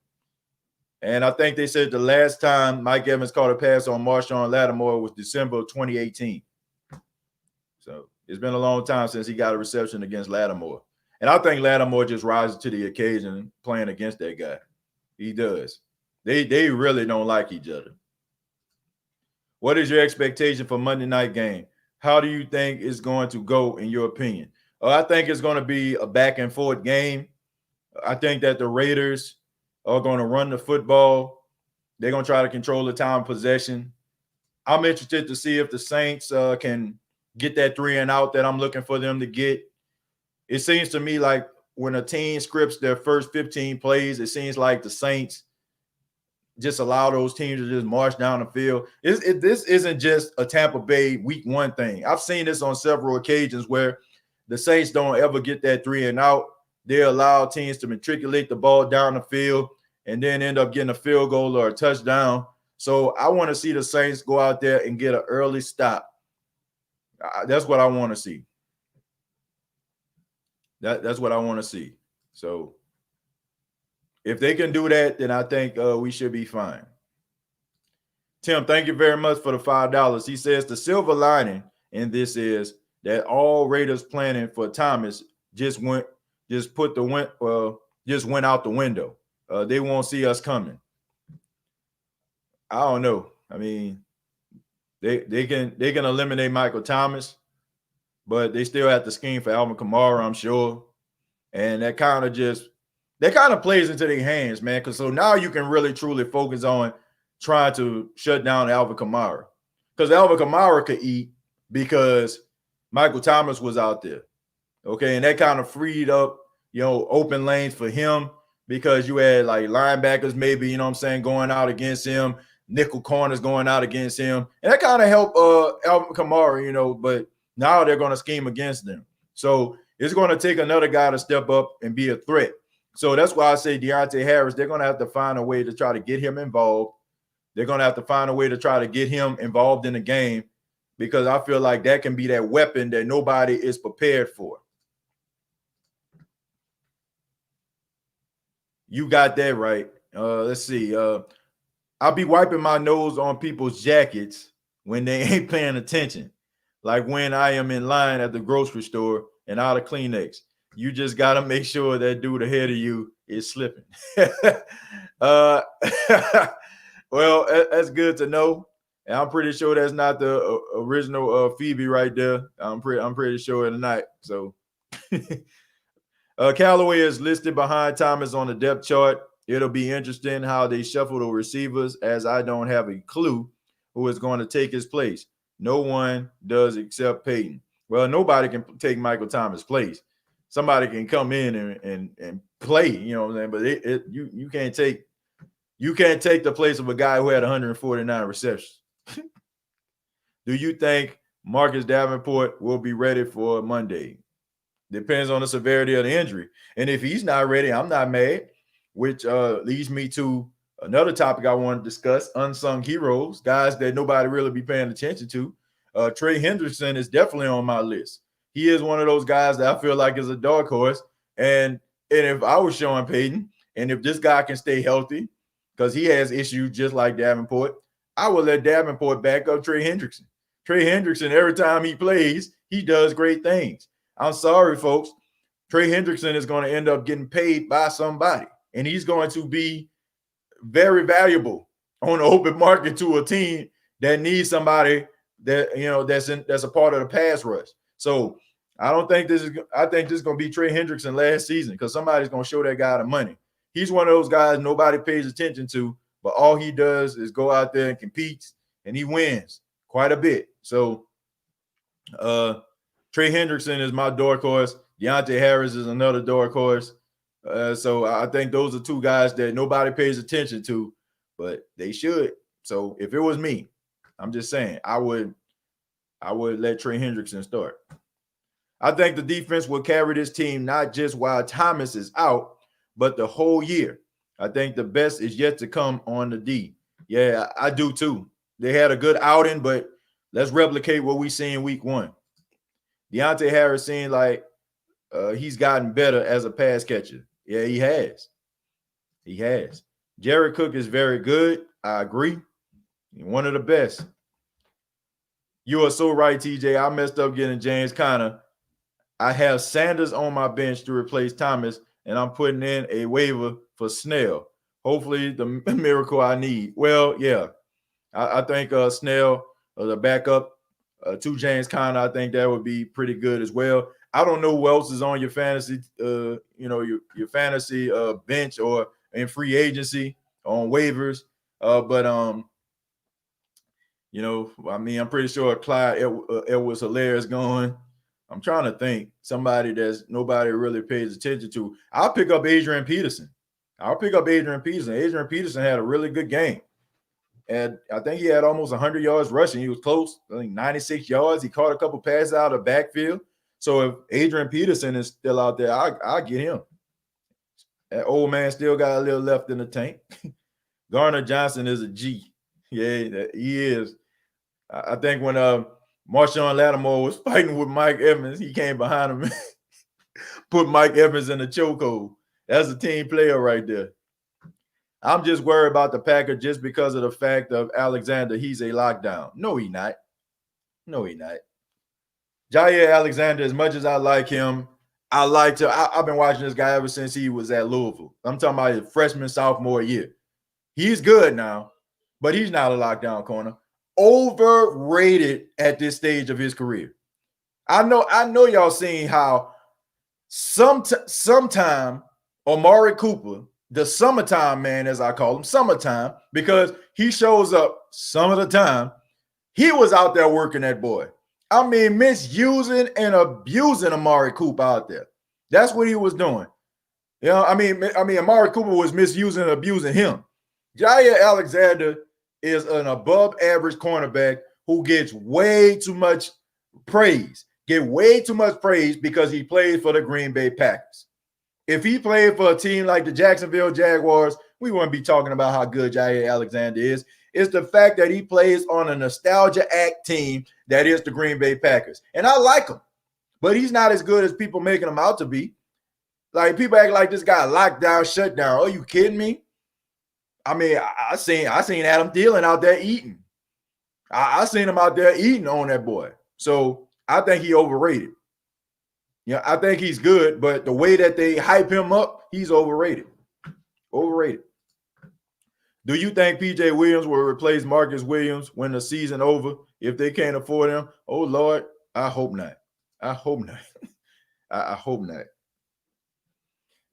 And I think they said the last time Mike Evans caught a pass on Marshawn Lattimore was December of 2018. So it's been a long time since he got a reception against Lattimore. And I think Lattimore just rises to the occasion playing against that guy. He does. They really don't like each other. What is your expectation for Monday night game? How do you think it's going to go, in your opinion? I think it's going to be a back and forth game. I think that the Raiders are going to run the football. They're going to try to control the time of possession. I'm interested to see if the Saints can get that 3 and out that I'm looking for them to get. It seems to me like when a team scripts their first 15 plays, it seems like the Saints just allow those teams to just march down the field. This isn't just a Tampa Bay week 1 thing. I've seen this on several occasions where the Saints don't ever get that 3 and out. They allow teams to matriculate the ball down the field and then end up getting a field goal or a touchdown. So I want to see the Saints go out there and get an early stop. That's what I want to see. That's what I want to see. So if they can do that, then I think we should be fine. Tim, thank you very much for the $5. He says the silver lining in this is that all Raiders planning for Thomas just went out the window. They won't see us coming. I don't know. I mean, they can eliminate Michael Thomas, but they still have to scheme for Alvin Kamara, I'm sure. And that kind of plays into their hands, man. Because so now you can really truly focus on trying to shut down Alvin Kamara. Because Alvin Kamara could eat because Michael Thomas was out there. Okay, and that kind of freed up, open lanes for him because you had like linebackers maybe, going out against him, nickel corners going out against him. And that kind of helped Alvin Kamara, but now they're going to scheme against them. So it's going to take another guy to step up and be a threat. So that's why I say Deontay Harris, they're going to have to find a way to try to get him involved. They're going to have to find a way to try to get him involved in the game because I feel like that can be that weapon that nobody is prepared for. You got that right. Let's see. I'll be wiping my nose on people's jackets when they ain't paying attention. Like when I am in line at the grocery store and out of Kleenex. You just got to make sure that dude ahead of you is slipping. Well, that's good to know. And I'm pretty sure that's not the original Phoebe right there. I'm pretty sure tonight. So Callaway is listed behind Thomas on the depth chart. It'll be interesting how they shuffle the receivers, as I don't have a clue who is going to take his place. No one does except Peyton. Well, nobody can take Michael Thomas' place. Somebody can come in and play, you know what I'm saying? But you can't take the place of a guy who had 149 receptions. Do you think Marcus Davenport will be ready for Monday? Depends on the severity of the injury. And if he's not ready, I'm not mad, which leads me to another topic I want to discuss, unsung heroes, guys that nobody really be paying attention to. Trey Hendrickson is definitely on my list. He is one of those guys that I feel like is a dark horse. And if I was Sean Payton, and if this guy can stay healthy, because he has issues just like Davenport, I would let Davenport back up Trey Hendrickson. Trey Hendrickson, every time he plays, he does great things. I'm sorry, folks. Trey Hendrickson is going to end up getting paid by somebody, and he's going to be very valuable on the open market to a team that needs somebody that that's a part of the pass rush. So I think this is going to be Trey Hendrickson last season because somebody's going to show that guy the money. He's one of those guys nobody pays attention to, but all he does is go out there and competes, and he wins quite a bit. So Trey Hendrickson is my dark horse. Deontay Harris is another dark horse. So I think those are two guys that nobody pays attention to, but they should. So if it was me, I'm just saying I would let Trey Hendrickson start. I think the defense will carry this team not just while Thomas is out, but the whole year. I think the best is yet to come on the D. Yeah, I do too. They had a good outing, but let's replicate what we see in week 1. Deontay Harris seemed like he's gotten better as a pass catcher. Yeah, he has. He has. Jared Cook is very good. I agree. He's one of the best. You are so right, TJ. I messed up getting James Conner. I have Sanders on my bench to replace Thomas, and I'm putting in a waiver for Snell. Hopefully, the miracle I need. Well, yeah, I think Snell, the backup to James Conner, I think that would be pretty good as well. I don't know who else is on your fantasy, your fantasy bench or in free agency on waivers, but I'm pretty sure Clyde Edwards-Helaire is going. I'm trying to think somebody that's nobody really pays attention to. I'll pick up Adrian Peterson. Adrian Peterson had a really good game. And I think he had almost 100 yards rushing. He was close, I think 96 yards. He caught a couple passes out of the backfield. So if Adrian Peterson is still out there, I'll get him. That old man still got a little left in the tank. Garner Johnson is a G. Yeah, he is. I think when Marshawn Lattimore was fighting with Mike Evans, he came behind him and put Mike Evans in the chokehold. That's a team player right there. I'm just worried about the Packers just because of the fact of Alexander. He's a lockdown. No, he's not. Jair Alexander, as much as I like him, I've been watching this guy ever since he was at Louisville. I'm talking about his freshman, sophomore year. He's good now, but he's not a lockdown corner. Overrated at this stage of his career. I know y'all seen how sometime Amari Cooper, the summertime man, as I call him, summertime, because he shows up some of the time. He was out there working that boy. I mean, misusing and abusing Amari Cooper out there. That's what he was doing. You know, I mean, Amari Cooper was misusing and abusing him. Jair Alexander is an above-average cornerback who gets way too much praise. Because he plays for the Green Bay Packers. If he played for a team like the Jacksonville Jaguars, we wouldn't be talking about how good Jair Alexander is. It's the fact that he plays on a nostalgia act team that is the Green Bay Packers. And I like him, but he's not as good as people making him out to be. Like, people act like this guy locked down, shut down. Are you kidding me? I mean, I seen Adam Thielen out there eating. I seen him out there eating on that boy. So I think he overrated. Yeah, I think he's good, but the way that they hype him up, he's overrated. Do you think P.J. Williams will replace Marcus Williams when the season over if they can't afford him? Oh, Lord, I hope not. I hope not.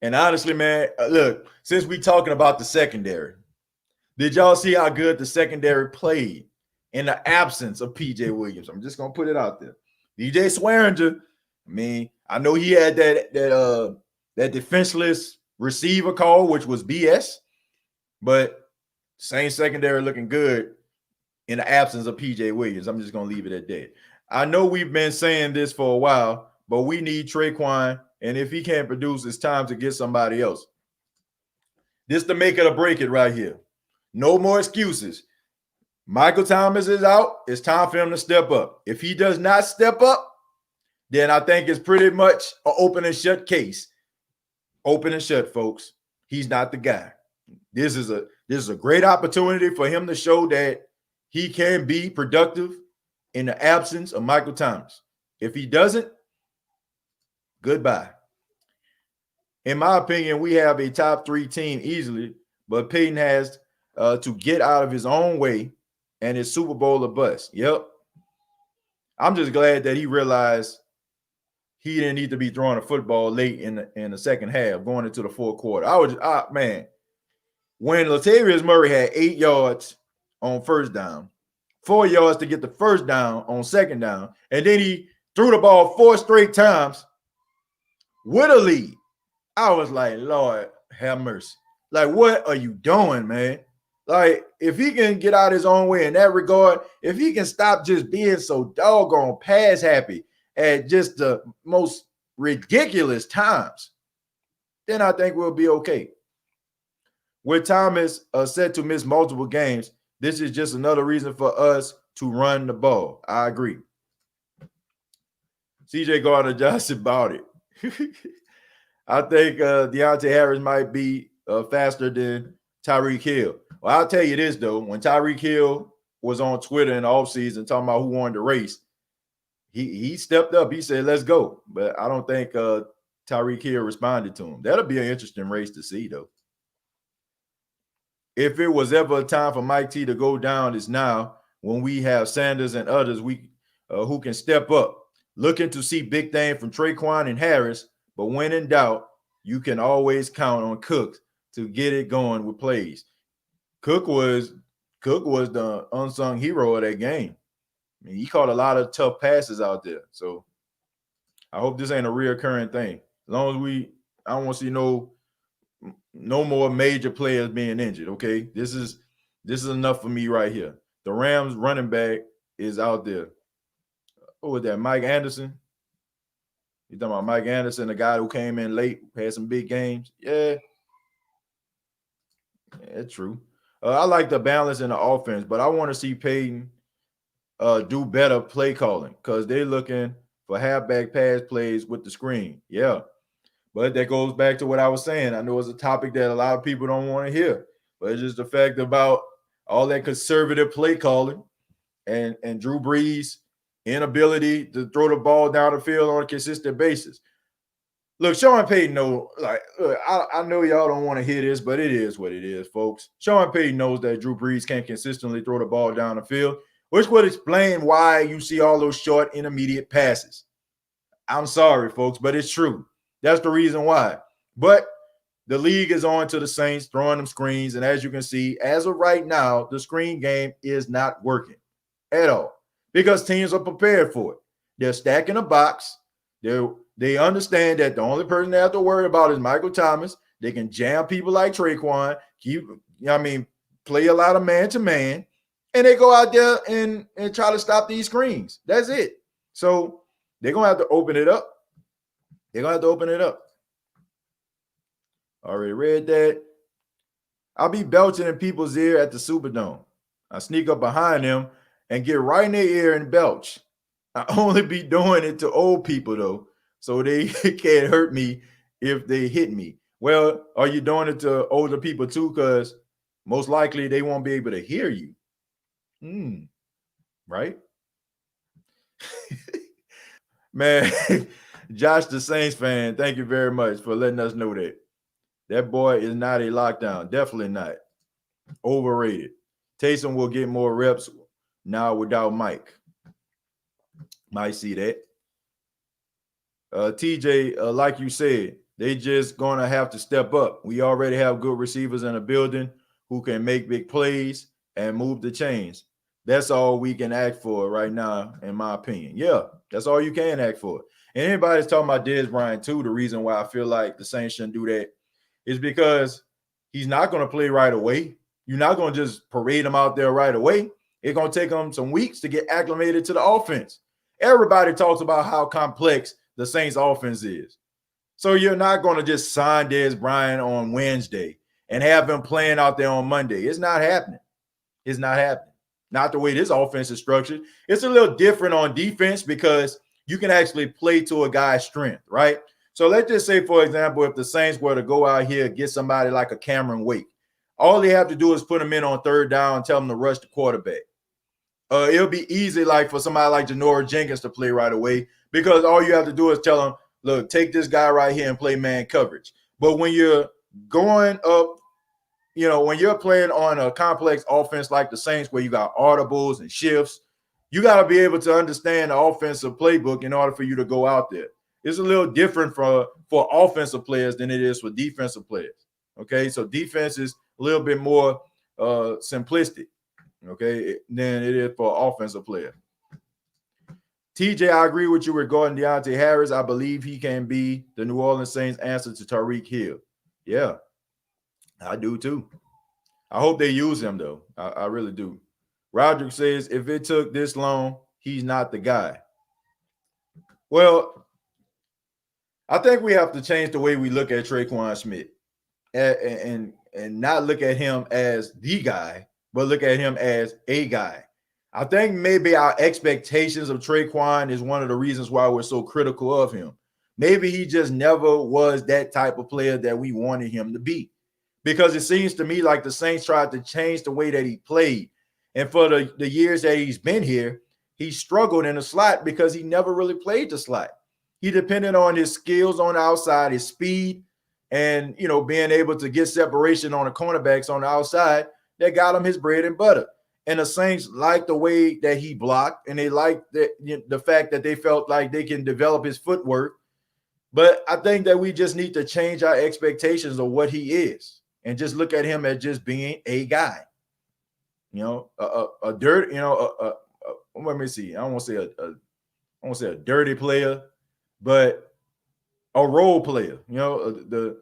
And honestly, man, look, since we talking about the secondary, did y'all see how good the secondary played in the absence of P.J. Williams? I'm just going to put it out there. DJ Swearinger, I mean, I know he had that defenseless receiver call, which was BS, but same secondary looking good in the absence of P.J. Williams. I'm just going to leave it at that. I know we've been saying this for a while, but we need Traquan, and if he can't produce, it's time to get somebody else. This to make it or break it right here. No more excuses. Michael Thomas is out. It's time for him to step up. If he does not step up, then I think it's pretty much an open and shut case. Open and shut, folks. He's not the guy. This is a great opportunity for him to show that he can be productive in the absence of Michael Thomas. If he doesn't, goodbye. In my opinion, we have a top 3 team easily, but Peyton has to get out of his own way, and it's Super Bowl or bust. Yep. I'm just glad that he realized he didn't need to be throwing a football late in the second half, going into the fourth quarter. When Latavius Murray had 8 yards on first down, 4 yards to get the first down on second down, and then he threw the ball 4 straight times with a lead, I was like, Lord, have mercy. Like, what are you doing, man? Like, if he can get out his own way in that regard, if he can stop just being so doggone pass happy at just the most ridiculous times, then I think we'll be okay. With Thomas set to miss multiple games, this is just another reason for us to run the ball. I agree. CJ Gardner Johnson about it. I think Deontay Harris might be faster than Tyreek Hill. Well, I'll tell you this, though. When Tyreek Hill was on Twitter in the offseason talking about who won the race, he stepped up. He said, let's go. But I don't think Tyreek Hill responded to him. That'll be an interesting race to see, though. If it was ever a time for Mike T to go down, it's now, when we have Sanders and others who can step up. Looking to see big things from Traquan and Harris, but when in doubt, you can always count on Cook to get it going with plays. Cook was the unsung hero of that game. I mean, he caught a lot of tough passes out there. So I hope this ain't a reoccurring thing. As long as I don't want to see no more major players being injured. Okay, this is enough for me right here. The Rams running back is out there. Who was that? Mike Anderson? You talking about Mike Anderson, the guy who came in late, had some big games? Yeah, true. I like the balance in the offense, but I want to see Peyton do better play calling because they're looking for halfback pass plays with the screen. Yeah, but that goes back to what I was saying. I know it's a topic that a lot of people don't want to hear, but it's just the fact about all that conservative play calling and Drew Brees' inability to throw the ball down the field on a consistent basis. Look, Sean Payton I know y'all don't want to hear this, but it is what it is, folks. Sean Payton knows that Drew Brees can't consistently throw the ball down the field, which would explain why you see all those short, intermediate passes. I'm sorry, folks, but it's true. That's the reason why. But the league is on to the Saints, throwing them screens, and as you can see, as of right now, the screen game is not working at all because teams are prepared for it. They're stacking a box. They understand that the only person they have to worry about is Michael Thomas. They can jam people like Traquan, play a lot of man-to-man, and they go out there and try to stop these screens. That's it. So they're going to have to open it up. Already read that. I'll be belching in people's ear at the Superdome. I sneak up behind them and get right in their ear and belch. I only be doing it to old people, though, so they can't hurt me if they hit me. Well, are you doing it to older people, too? Because most likely they won't be able to hear you. Right? Man, Josh, the Saints fan, thank you very much for letting us know that. That boy is not a lockdown. Definitely not. Overrated. Taysom will get more reps now without Mike. Might see that. TJ, like you said, they just going to have to step up. We already have good receivers in the building who can make big plays and move the chains. That's all we can ask for right now, in my opinion. Yeah, that's all you can ask for. And anybody's talking about Dez Bryant, too, the reason why I feel like the Saints shouldn't do that is because he's not going to play right away. You're not going to just parade him out there right away. It's going to take him some weeks to get acclimated to the offense. Everybody talks about how complex the Saints offense is. So you're not going to just sign Dez Bryant on Wednesday and have him playing out there on Monday. It's not happening. Not the way this offense is structured. It's a little different on defense because you can actually play to a guy's strength, right? So let's just say, for example, if the Saints were to go out here and get somebody like a Cameron Wake, all they have to do is put him in on third down and tell him to rush the quarterback. It'll be easy like for somebody like Janoris Jenkins to play right away because all you have to do is tell him, look, take this guy right here and play man coverage. But when you're going up, when you're playing on a complex offense like the Saints where you got audibles and shifts, you got to be able to understand the offensive playbook in order for you to go out there. It's a little different for offensive players than it is for defensive players. Okay, so defense is a little bit more simplistic, okay, than it is for offensive player. TJ, I agree with you regarding Deontay Harris. I believe he can be the New Orleans Saints' answer to Tyreek Hill. Yeah, I do too. I hope they use him, though. I really do. Roderick says, if it took this long, he's not the guy. Well, I think we have to change the way we look at Traquan Smith and not look at him as the guy, but look at him as a guy. I think maybe our expectations of Traquan is one of the reasons why we're so critical of him. Maybe he just never was that type of player that we wanted him to be. Because it seems to me like the Saints tried to change the way that he played. And for the years that he's been here, he struggled in the slot because he never really played the slot. He depended on his skills on the outside, his speed, and being able to get separation on the cornerbacks on the outside that got him his bread and butter. And the Saints liked the way that he blocked, and they liked the fact that they felt like they can develop his footwork. But I think that we just need to change our expectations of what he is and just look at him as just being a guy. A dirt, let me see. I don't want to say a dirty player, but a role player. Let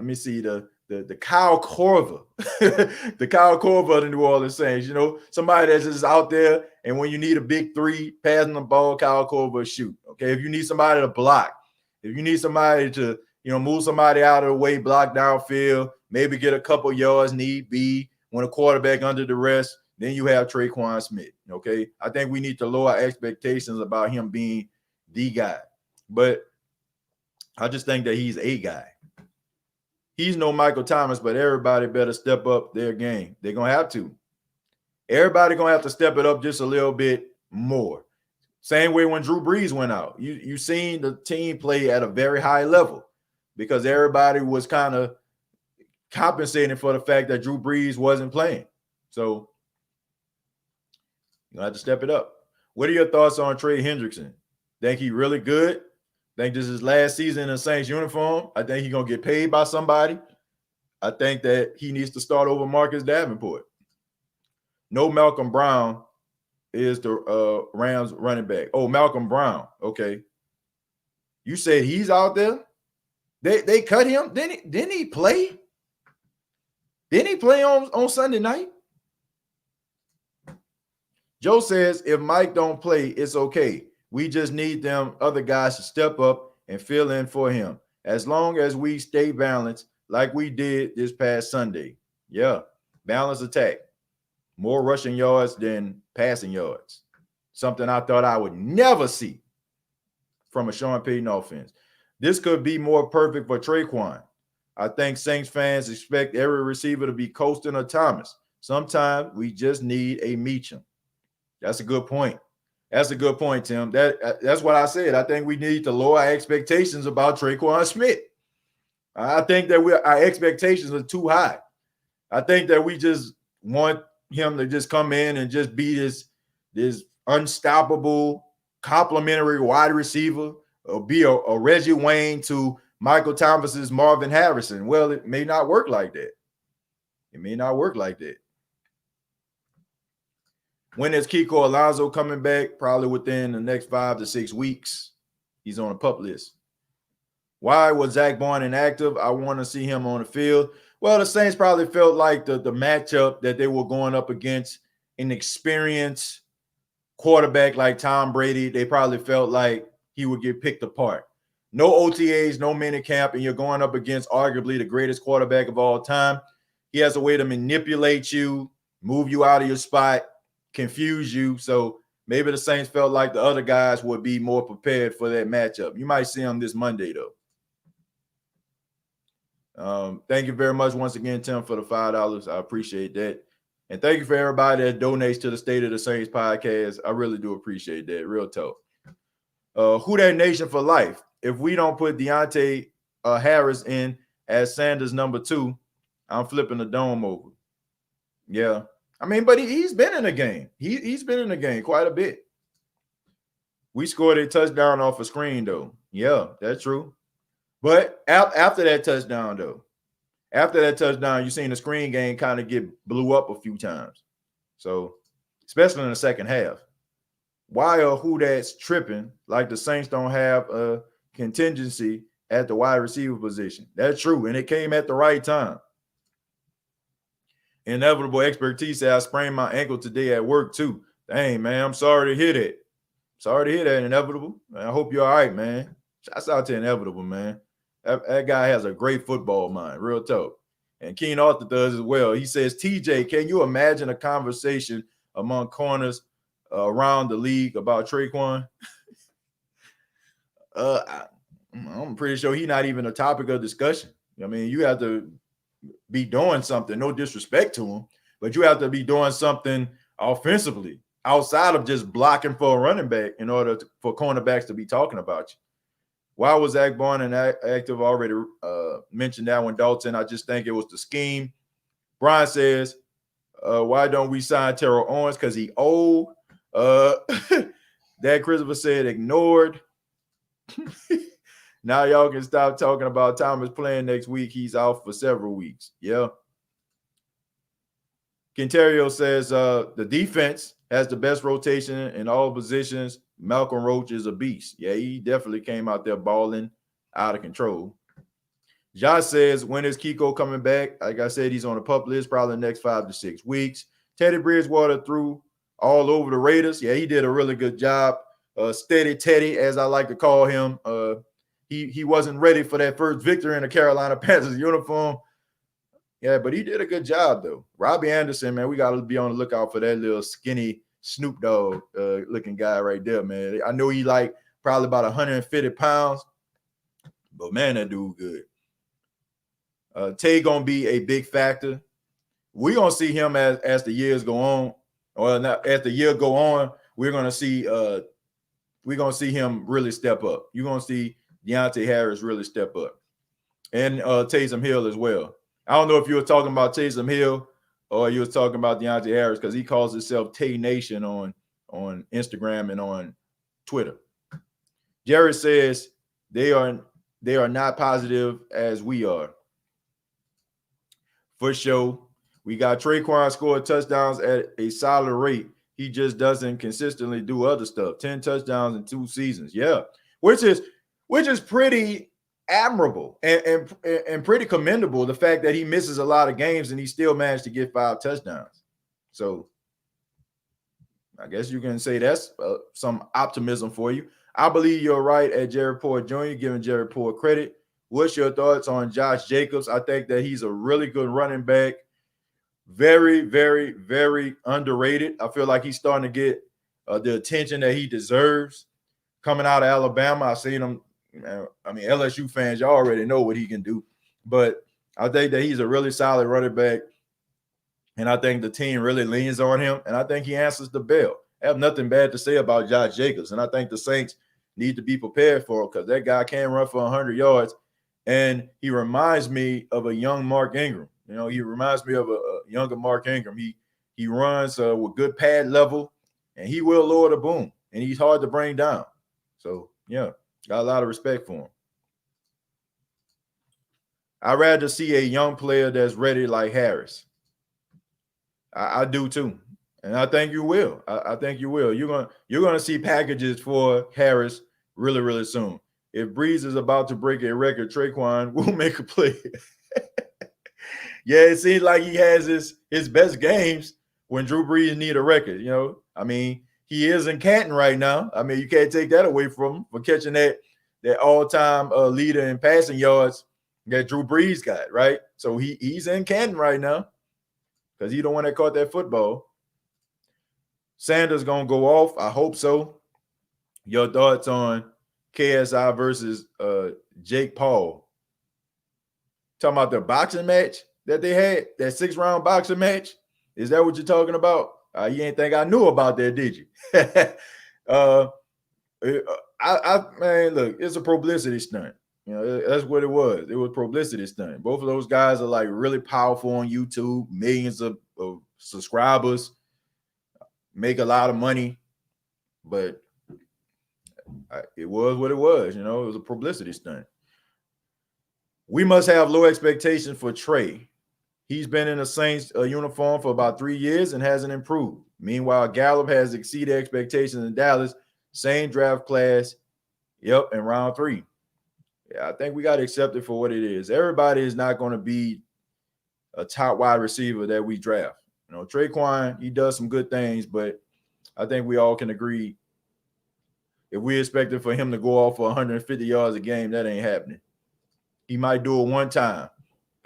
me see the Kyle Korver, the Kyle Korver of the New Orleans Saints. Somebody that's just out there, and when you need a big three, passing the ball, Kyle Korver shoot. Okay, if you need somebody to block, if you need somebody to move somebody out of the way, block downfield, maybe get a couple yards, need be when a quarterback under the rest, then you have Traquan Smith. Okay, I think we need to lower expectations about him being the guy, but I just think that he's a guy. He's no Michael Thomas, but everybody better step up their game. They're going to have to. Everybody going to have to step it up just a little bit more. Same way when Drew Brees went out. You seen the team play at a very high level because everybody was kind of compensating for the fact that Drew Brees wasn't playing. So you have to step it up. What are your thoughts on Trey Hendrickson? Think he really good? Think this is his last season in a Saints uniform? I think he's going to get paid by somebody. I think that he needs to start over Marcus Davenport. No Malcolm Brown is the Rams running back. Oh, Malcolm Brown. Okay. You said he's out there? They cut him? Didn't he play? Didn't he play on Sunday night? Joe says if Mike don't play, it's okay. We just need them other guys to step up and fill in for him. As long as we stay balanced like we did this past Sunday. Yeah, balanced attack. More rushing yards than passing yards. Something I thought I would never see from a Sean Payton offense. This could be more perfect for Traquan. I think Saints fans expect every receiver to be Colston or Thomas. Sometimes we just need a Micheal. That's a good point. That's a good point, Tim. That's what I said. I think we need to lower our expectations about Traquan Smith. I think that our expectations are too high. I think that we just want him to just come in and just be this unstoppable, complimentary wide receiver, or be a Reggie Wayne to Michael Thomas's Marvin Harrison. Well, it may not work like that. It may not work like that. When is Kiko Alonso coming back? Probably within the next 5 to 6 weeks. He's on a PUP list. Why was Zach Bourne inactive? I want to see him on the field. Well, the Saints probably felt like the matchup that they were going up against an experienced quarterback like Tom Brady, they probably felt like he would get picked apart. No OTAs, no minicamp, and you're going up against arguably the greatest quarterback of all time. He has a way to manipulate you, move you out of your spot, confuse you. So maybe the Saints felt like the other guys would be more prepared for that matchup. You might see him this Monday, though. Thank you very much once again, Tim, for the $5. I appreciate that. And thank you for everybody that donates to the State of the Saints podcast. I really do appreciate that. Real talk. Who that nation for life? If we don't put Deontay Harris in as Sanders number 2, I'm flipping the dome over. Yeah. I mean, but he's been in the game. He's been in the game quite a bit. We scored a touchdown off a screen, though. Yeah, that's true. But after that touchdown, you've seen the screen game kind of get blew up a few times. So, especially in the second half. Why are who that's tripping like the Saints don't have a contingency at the wide receiver position? That's true, and it came at the right time. Inevitable expertise said I sprained my ankle today at work too. Dang, man, I'm sorry to hear that. Sorry to hear that, Inevitable. I hope you're all right, man. Shouts out to Inevitable, man. That guy has a great football mind, real talk. And Keen Arthur does as well. He says, TJ, can you imagine a conversation among corners around the league about Traquan? I'm pretty sure he's not even a topic of discussion. I mean, you have to be doing something, no disrespect to him, but you have to be doing something offensively outside of just blocking for a running back in order for cornerbacks to be talking about you. Why was Zach Barn and Active already mentioned that one, Dalton? I just think it was the scheme. Brian says, why don't we sign Terrell Owens? Because he old. Dad Christopher said ignored. Now y'all can stop talking about Thomas playing next week. He's out for several weeks. Yeah. Quinterio says the defense has the best rotation in all positions. Malcolm Roach is a beast. Yeah, he definitely came out there balling out of control. Josh says, when is Kiko coming back? Like I said, he's on the pup list probably the next 5 to 6 weeks. Teddy Bridgewater threw all over the Raiders. Yeah, he did a really good job. Steady Teddy, as I like to call him. He wasn't ready for that first victory in the Carolina Panthers uniform. Yeah, but he did a good job, though. Robbie Anderson, man, we got to be on the lookout for that little skinny Snoop Dogg looking guy right there, man. I know he like probably about 150 pounds, but man, that dude good. Tay gonna be a big factor. We're gonna see him as the years go on, or not, as the year go on. We're gonna see him really step up. You're gonna see Deontay Harris really step up, and Taysom Hill as well. I don't know if you were talking about Taysom Hill or you were talking about Deontay Harris, because he calls himself Tay Nation on Instagram and on Twitter. Jerry says they are not positive as we are. For sure. We got Traquan scored touchdowns at a solid rate. He just doesn't consistently do other stuff. 10 touchdowns in 2 seasons. Yeah. Which is pretty admirable and pretty commendable, the fact that he misses a lot of games and he still managed to get 5 touchdowns. So I guess you can say that's some optimism for you. I believe you're right at Jared Poor Jr., giving Jared Poor credit. What's your thoughts on Josh Jacobs? I think that he's a really good running back. Very, very, very underrated. I feel like he's starting to get the attention that he deserves. Coming out of Alabama, I've seen him. I mean, LSU fans, y'all already know what he can do. But I think that he's a really solid running back. And I think the team really leans on him. And I think he answers the bell. I have nothing bad to say about Josh Jacobs. And I think the Saints need to be prepared for him, because that guy can run for 100 yards. And he reminds me of a young Mark Ingram. You know, he reminds me of a younger Mark Ingram. He runs with good pad level, and he will lower the boom. And he's hard to bring down. So, yeah, got a lot of respect for him. I'd rather see a young player that's ready like Harris. I do too. And I think you will. I think you will. You're gonna see packages for Harris really, really soon. If Breeze is about to break a record, Traquan will make a play. Yeah, it seems like he has his best games when Drew Brees need a record. You know, I mean, he is in Canton right now. I mean, you can't take that away from him for catching that all-time leader in passing yards that Drew Brees got, right? So he's in Canton right now because he's the one that caught that football. Sanders gonna go off. I hope so. Your thoughts on KSI versus Jake Paul? Talking about the boxing match that they had, that 6-round boxing match? Is that what you're talking about? You ain't think I knew about that, did you? Man, look, it's a publicity stunt. You know, that's what it was. It was publicity stunt. Both of those guys are like really powerful on YouTube, millions of subscribers, make a lot of money, but it was what it was. You know, it was a publicity stunt. We must have low expectations for Trey. He's been in the Saints uniform for about 3 years and hasn't improved. Meanwhile, Gallup has exceeded expectations in Dallas. Same draft class. Yep, in round 3. Yeah, I think we got to accept it for what it is. Everybody is not going to be a top wide receiver that we draft. You know, Traquan, he does some good things, but I think we all can agree if we expected for him to go off for 150 yards a game, that ain't happening. He might do it one time.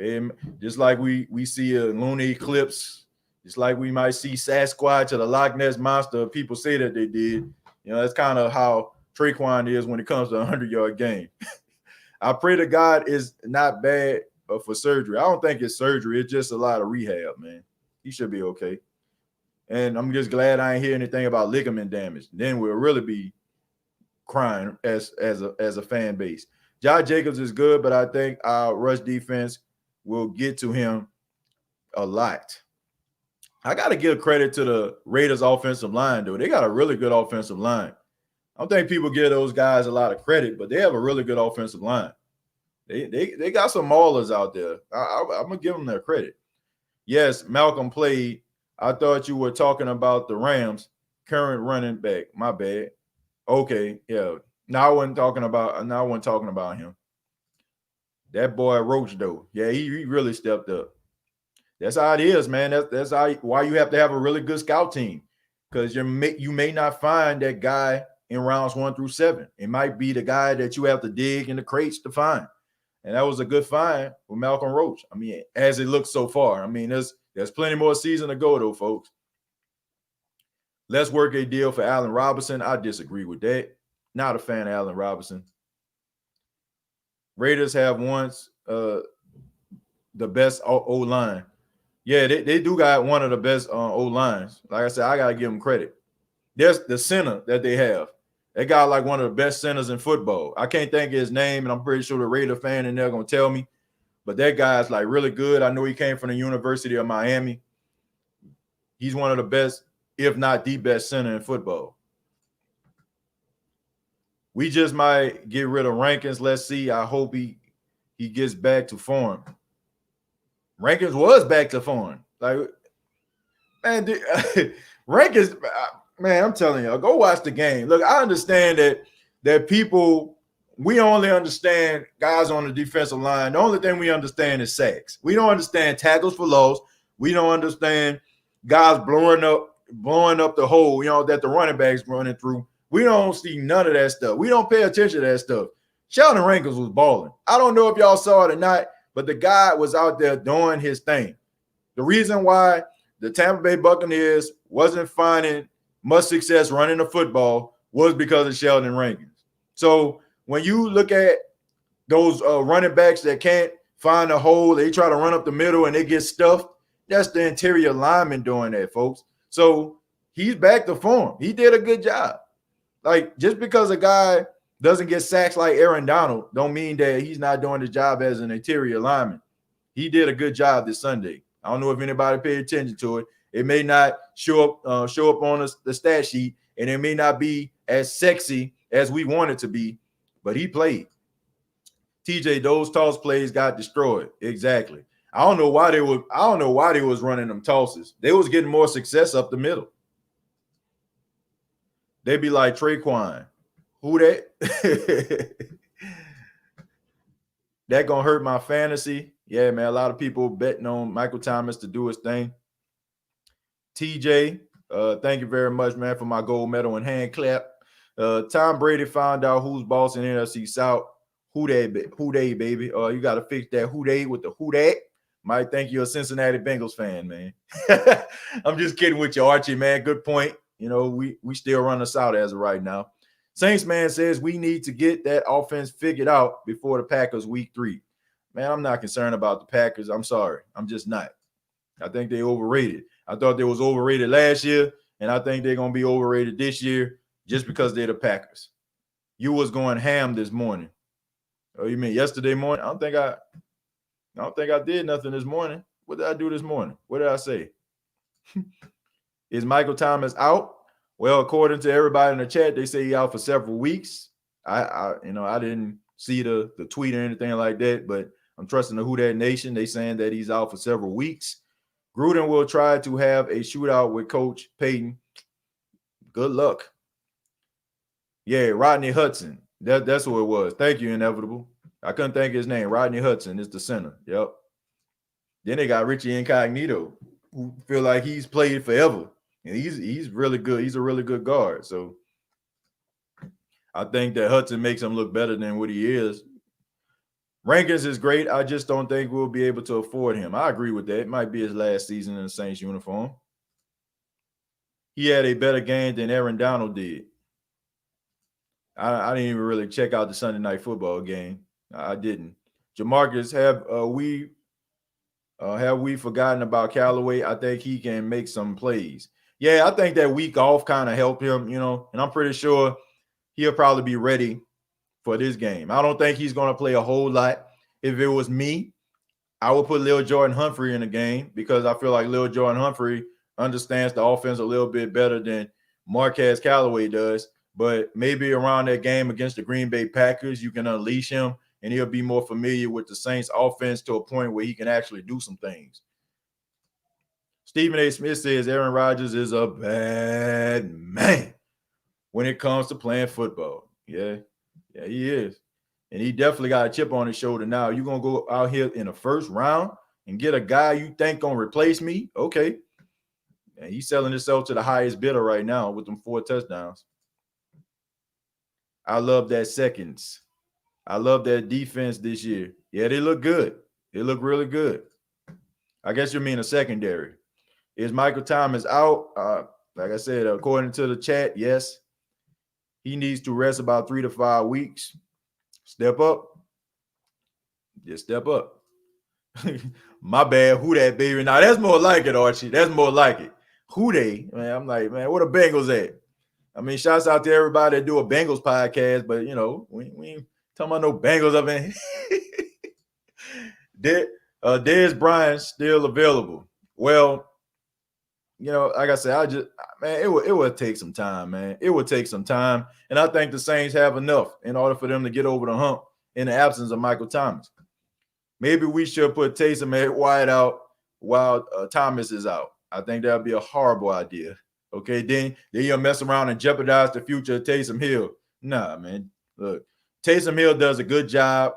Okay? Just like we see a lunar eclipse, just like we might see Sasquatch or the Loch Ness Monster. People say that they did. That's kind of how Traquan is when it comes to a 100-yard game. I pray to God is not bad for surgery. I don't think it's surgery. It's just a lot of rehab, man. He should be okay. And I'm just glad I ain't hear anything about ligament damage. Then we'll really be crying as a fan base. Josh Jacobs is good, but I think our rush defense will get to him a lot. I got to give credit to the Raiders offensive line, though. They got a really good offensive line. I don't think people give those guys a lot of credit, but they have a really good offensive line. They got some maulers out there. I'm going to give them their credit. Yes, Malcolm played. I thought you were talking about the Rams' current running back. My bad. Okay, yeah. Now I wasn't talking about him. That boy Roach, though. Yeah, he really stepped up. That's how it is, man. That's why you have to have a really good scout team, because you may not find that guy in rounds 1 through 7. It might be the guy that you have to dig in the crates to find. And that was a good find with Malcolm Roach. I mean, as it looks so far. I mean, there's plenty more season to go, though, folks. Let's work a deal for Allen Robinson. I disagree with that. Not a fan of Allen Robinson. Raiders have once the best O-line. Yeah, they do got one of the best O-lines. Like I said, I got to give them credit. There's the center that they have. They got like one of the best centers in football. I can't think of his name, and I'm pretty sure the Raider fan in there going to tell me. But that guy's like really good. I know he came from the University of Miami. He's one of the best, if not the best center in football. We just might get rid of Rankins. Let's see. I hope he gets back to form. Rankins was back to form. Like, man, Rankins, man, I'm telling you, go watch the game. Look, I understand that people, we only understand guys on the defensive line. The only thing we understand is sacks. We don't understand tackles for loss. We don't understand guys blowing up the hole, that the running back's running through. We don't see none of that stuff. We don't pay attention to that stuff. Sheldon Rankins was balling. I don't know if y'all saw it or not, but the guy was out there doing his thing. The reason why the Tampa Bay Buccaneers wasn't finding much success running the football was because of Sheldon Rankins. So when you look at those running backs that can't find a hole, they try to run up the middle and they get stuffed, that's the interior lineman doing that, folks. So he's back to form. He did a good job. Like, just because a guy doesn't get sacks like Aaron Donald don't mean that he's not doing his job as an interior lineman. He did a good job this Sunday. I don't know if anybody paid attention to it. It may not show up on the stat sheet, and it may not be as sexy as we want it to be, but he played. TJ, those toss plays got destroyed. Exactly. I don't know why they was running them tosses. They was getting more success up the middle. They be like, Traquan, who that? That gonna hurt my fantasy. Yeah, man. A lot of people betting on Michael Thomas to do his thing. TJ, thank you very much, man, for my gold medal and hand clap. Tom Brady found out who's boss in NFC South. Who they, baby? You got to fix that who they with the who that. Might think you're a Cincinnati Bengals fan, man. I'm just kidding with you, Archie, man. Good point. We still run us out as of right now. Saints man says we need to get that offense figured out before the Packers week 3. Man, I'm not concerned about the Packers. I'm sorry. I'm just not. I think they overrated. I thought they was overrated last year, and I think they're going to be overrated this year just because they're the Packers. You was going ham this morning. Oh, you mean yesterday morning? I don't think I did nothing this morning. What did I do this morning? What did I say? Is Michael Thomas out? Well, according to everybody in the chat, they say he's out for several weeks. I didn't see the tweet or anything like that, but I'm trusting the Who Dat Nation. They saying that he's out for several weeks. Gruden will try to have a shootout with Coach Payton. Good luck. Yeah, Rodney Hudson. That's who it was. Thank you, Inevitable. I couldn't think of his name. Rodney Hudson is the center. Yep. Then they got Richie Incognito, who feel like he's played forever. And he's really good. He's a really good guard. So I think that Hudson makes him look better than what he is. Rankins is great. I just don't think we'll be able to afford him. I agree with that. It might be his last season in the Saints uniform. He had a better game than Aaron Donald did. I didn't even really check out the Sunday Night Football game. I didn't. Jamarcus, have we forgotten about Callaway? I think he can make some plays. Yeah, I think that week off kind of helped him, and I'm pretty sure he'll probably be ready for this game. I don't think he's going to play a whole lot. If it was me, I would put Lil Jordan Humphrey in the game because I feel like Lil Jordan Humphrey understands the offense a little bit better than Marquez Callaway does. But maybe around that game against the Green Bay Packers, you can unleash him and he'll be more familiar with the Saints offense to a point where he can actually do some things. Stephen A. Smith says Aaron Rodgers is a bad man when it comes to playing football. Yeah, he is. And he definitely got a chip on his shoulder now. You're going to go out here in the first round and get a guy you think going to replace me? Okay. And he's selling himself to the highest bidder right now with them 4 touchdowns. I love that seconds. I love that defense this year. Yeah, they look good. They look really good. I guess you mean a secondary. Is Michael Thomas out? Like I said, according to the chat, yes. He needs to rest about 3 to 5 weeks. Step up. Just step up. My bad. Who that, baby? Now, that's more like it, Archie. That's more like it. Who they? Man, I'm like, man, where the Bengals at? I mean, shouts out to everybody that do a Bengals podcast, but, we ain't talking about no Bengals up in here. Dez Bryant still available. Well, like I said, it would take some time, man. It would take some time. And I think the Saints have enough in order for them to get over the hump in the absence of Michael Thomas. Maybe we should put Taysom at wide out while Thomas is out. I think that would be a horrible idea. Okay, then you'll mess around and jeopardize the future of Taysom Hill. Nah, man. Look, Taysom Hill does a good job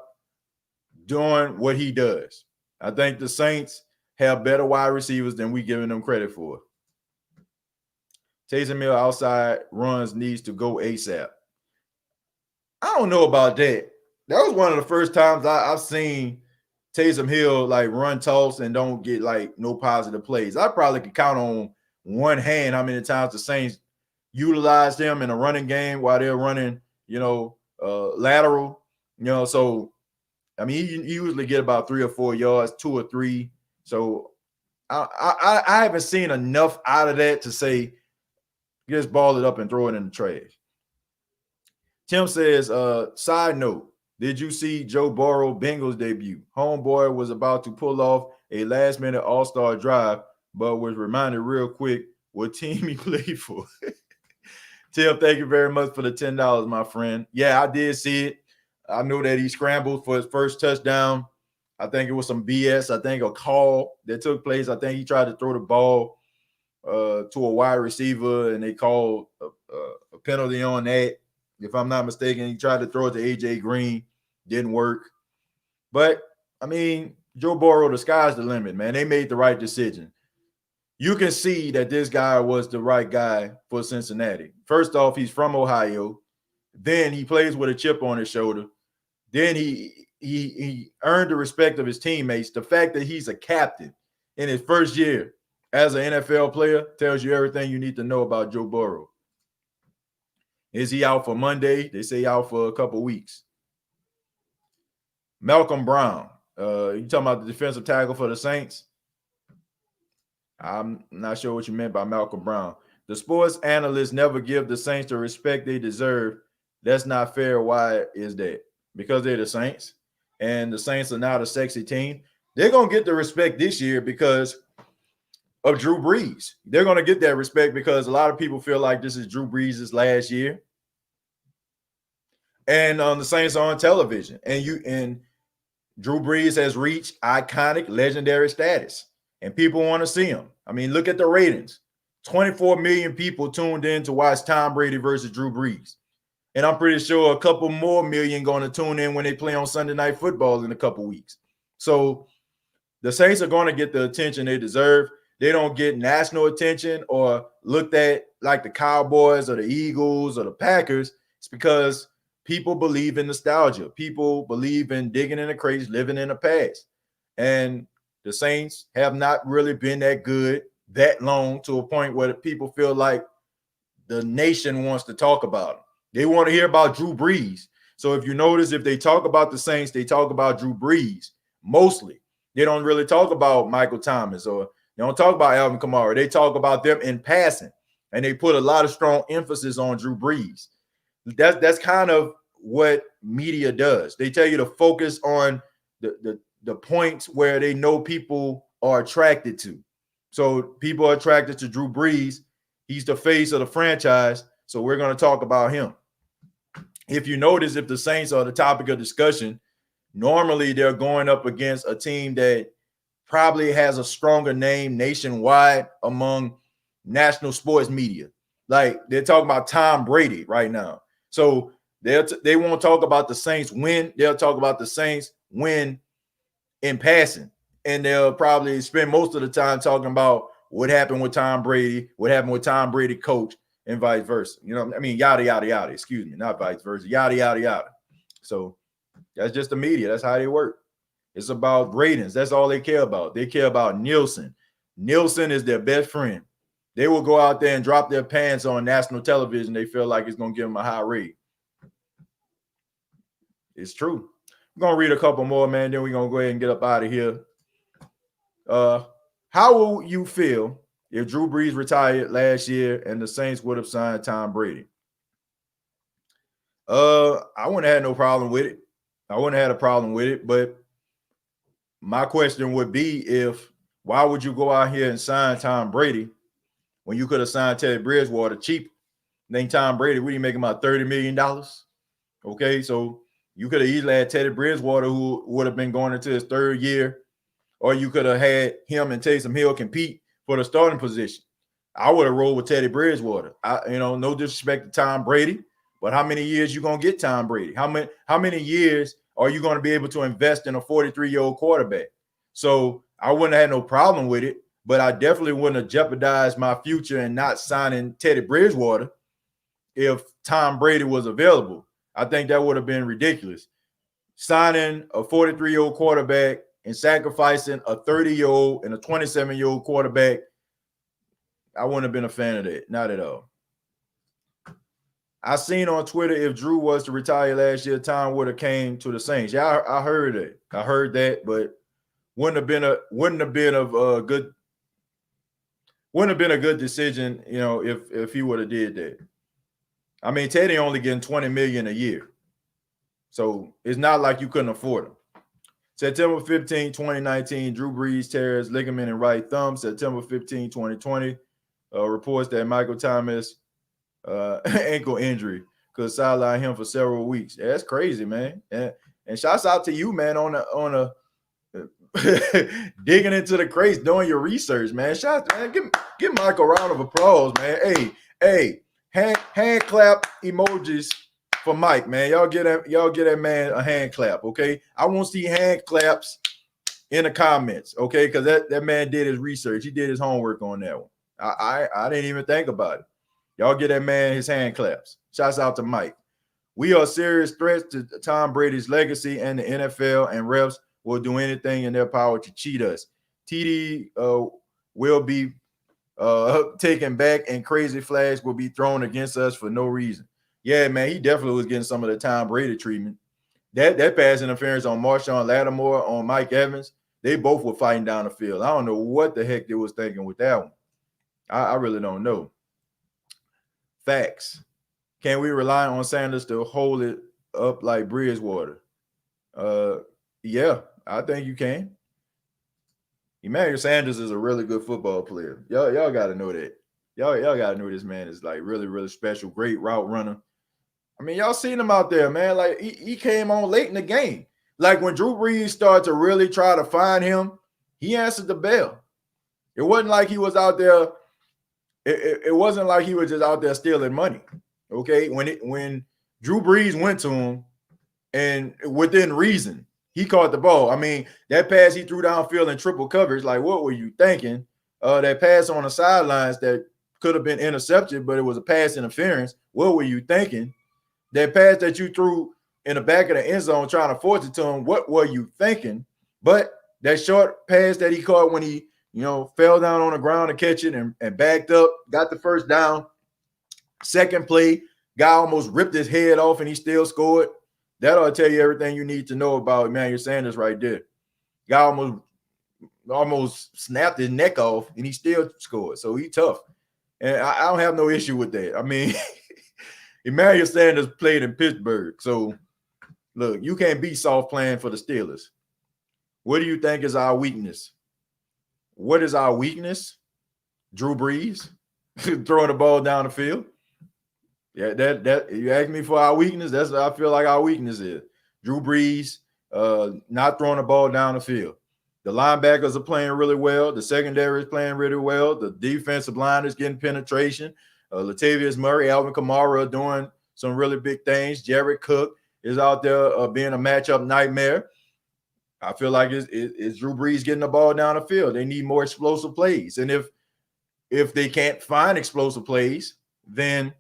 doing what he does. I think the Saints have better wide receivers than we giving them credit for. Taysom Hill outside runs needs to go ASAP. I don't know about that. That was one of the first times I've seen Taysom Hill run toss and don't get no positive plays. I probably could count on one hand how many times the Saints utilized him in a running game while they're running, lateral. So I mean, he usually get about 3 or 4 yards, 2 or 3. So I haven't seen enough out of that to say just ball it up and throw it in the trash. Tim says, side note, did you see Joe Burrow Bengals debut? Homeboy was about to pull off a last-minute all-star drive, but was reminded real quick what team he played for. Tim, thank you very much for the $10, my friend. Yeah, I did see it. I know that he scrambled for his first touchdown. I think it was some BS. I think a call that took place. I think he tried to throw the ball to a wide receiver, and they called a penalty on that. If I'm not mistaken, he tried to throw it to A.J. Green. Didn't work. But, I mean, Joe Burrow, the sky's the limit, man. They made the right decision. You can see that this guy was the right guy for Cincinnati. First off, he's from Ohio. Then he plays with a chip on his shoulder. Then he earned the respect of his teammates. The fact that he's a captain in his first year as an NFL player tells you everything you need to know about Joe Burrow. Is he out for Monday? They say out for a couple weeks. Malcolm Brown. You talking about the defensive tackle for the Saints? I'm not sure what you meant by Malcolm Brown. The sports analysts never give the Saints the respect they deserve. That's not fair. Why is that? Because they're the Saints, and the Saints are now the sexy team. They're going to get the respect this year because of Drew Brees. They're going to get that respect because a lot of people feel like this is Drew Brees' last year. And the Saints are on television. And Drew Brees has reached iconic, legendary status. And people want to see him. I mean, look at the ratings. 24 million people tuned in to watch Tom Brady versus Drew Brees. And I'm pretty sure a couple more million going to tune in when they play on Sunday Night Football in a couple weeks. So the Saints are going to get the attention they deserve. They don't get national attention or looked at like the Cowboys or the Eagles or the Packers It's because people believe in nostalgia. People believe in digging in the crates, living in the past. And the Saints have not really been that good that long to a point where people feel like the nation wants to talk about them. They want to hear about Drew Brees. So if you notice, if they talk about the Saints, they talk about Drew Brees mostly. They don't really talk about Michael Thomas, or they don't talk about Alvin Kamara. They talk about them in passing, and they put a lot of strong emphasis on Drew Brees. That's kind of what media does. They tell you to focus on the points where they know people are attracted to. So people are attracted to Drew Brees. He's the face of the franchise, so we're going to talk about him. If you notice, if the Saints are the topic of discussion, normally they're going up against a team that probably has a stronger name nationwide among national sports media. Like they're talking about Tom Brady right now. So they won't talk about the Saints win. They'll talk about the Saints win in passing. And they'll probably spend most of the time talking about what happened with Tom Brady, what happened with Tom Brady coach, and vice versa. You know, I mean, yada, yada, yada. Excuse me, not vice versa. Yada, yada, yada. So that's just the media. That's how they work. It's about ratings. That's all they care about. They care about Nielsen. Nielsen is their best friend. They will go out there and drop their pants on national television. They feel like it's going to give them a high rate. It's true. I'm going to read a couple more, man. Then we're going to go ahead and get up out of here. How will you feel if Drew Brees retired last year and the Saints would have signed Tom Brady? I wouldn't have had no problem with it. I wouldn't have had a problem with it. But my question would be why would you go out here and sign Tom Brady when you could have signed Teddy Bridgewater cheap? Then Tom Brady, what do you make him about $30 million? Okay, so you could have easily had Teddy Bridgewater, who would have been going into his third year, or you could have had him and Taysom Hill compete for the starting position. I would have rolled with Teddy Bridgewater. No disrespect to Tom Brady, but how many years you gonna get Tom Brady? How many years are you going to be able to invest in a 43-year-old quarterback? So I wouldn't have had no problem with it, but I definitely wouldn't have jeopardized my future in not signing Teddy Bridgewater if Tom Brady was available. I think that would have been ridiculous. Signing a 43-year-old quarterback and sacrificing a 30-year-old and a 27-year-old quarterback, I wouldn't have been a fan of that. Not at all. I seen on Twitter if Drew was to retire last year, Tom would have came to the Saints. Yeah, I heard it. I heard that, but wouldn't have been a good decision, if he would have did that. I mean, Teddy only getting $20 million a year, so it's not like you couldn't afford him. September 15, 2019, Drew Brees tears ligament in right thumb. September 15, 2020, reports that Michael Thomas ankle injury could sideline him for several weeks. Yeah, that's crazy, man. And shouts out to you, man, on a digging into the crates, doing your research, man. Shouts, man. Give Mike a round of applause, man. Hey, hand clap emojis for Mike, man. Y'all get that man a hand clap, okay? I want to see hand claps in the comments, okay? Because that man did his research. He did his homework on that one. I didn't even think about it. Y'all get that man his hand claps. Shouts out to Mike. We are serious threats to Tom Brady's legacy, and the NFL and refs will do anything in their power to cheat us. TD will be taken back, and crazy flags will be thrown against us for no reason. Yeah, man, he definitely was getting some of the Tom Brady treatment. That pass interference on Marshawn Lattimore, on Mike Evans, they both were fighting down the field. I don't know what the heck they was thinking with that one. I really don't know. Facts. Can we rely on Sanders to hold it up like Bridgewater? Yeah, I think you can. Emmanuel Sanders is a really good football player. Y'all got to know that. Y'all got to know this man is like really, really special. Great route runner. I mean, y'all seen him out there, man. Like he came on late in the game. Like when Drew Brees started to really try to find him, he answered the bell. It wasn't like he was out there. It wasn't like he was just out there stealing money. Okay, when Drew Brees went to him, and within reason, he caught the ball. I mean, that pass he threw downfield in triple coverage, like what were you thinking? That pass on the sidelines that could have been intercepted, but it was a pass interference. What were you thinking? That pass that you threw in the back of the end zone trying to force it to him, what were you thinking? But that short pass that he caught when he, fell down on the ground to catch it and backed up, got the first down. Second play, guy almost ripped his head off and he still scored. That'll tell you everything you need to know about Emmanuel Sanders right there. Guy almost snapped his neck off and he still scored. So he tough. And I don't have no issue with that. I mean, Emmanuel Sanders played in Pittsburgh. So, look, you can't be soft playing for the Steelers. What do you think is our weakness? What is our weakness? Drew Brees throwing the ball down the field. Yeah, that you ask me for our weakness. That's what I feel like our weakness is. Drew Brees not throwing the ball down the field. The linebackers are playing really well. The secondary is playing really well. The defensive line is getting penetration. Latavius Murray, Alvin Kamara are doing some really big things. Jared Cook is out there being a matchup nightmare. I feel like it's Drew Brees getting the ball down the field. They need more explosive plays. And if they can't find explosive plays, then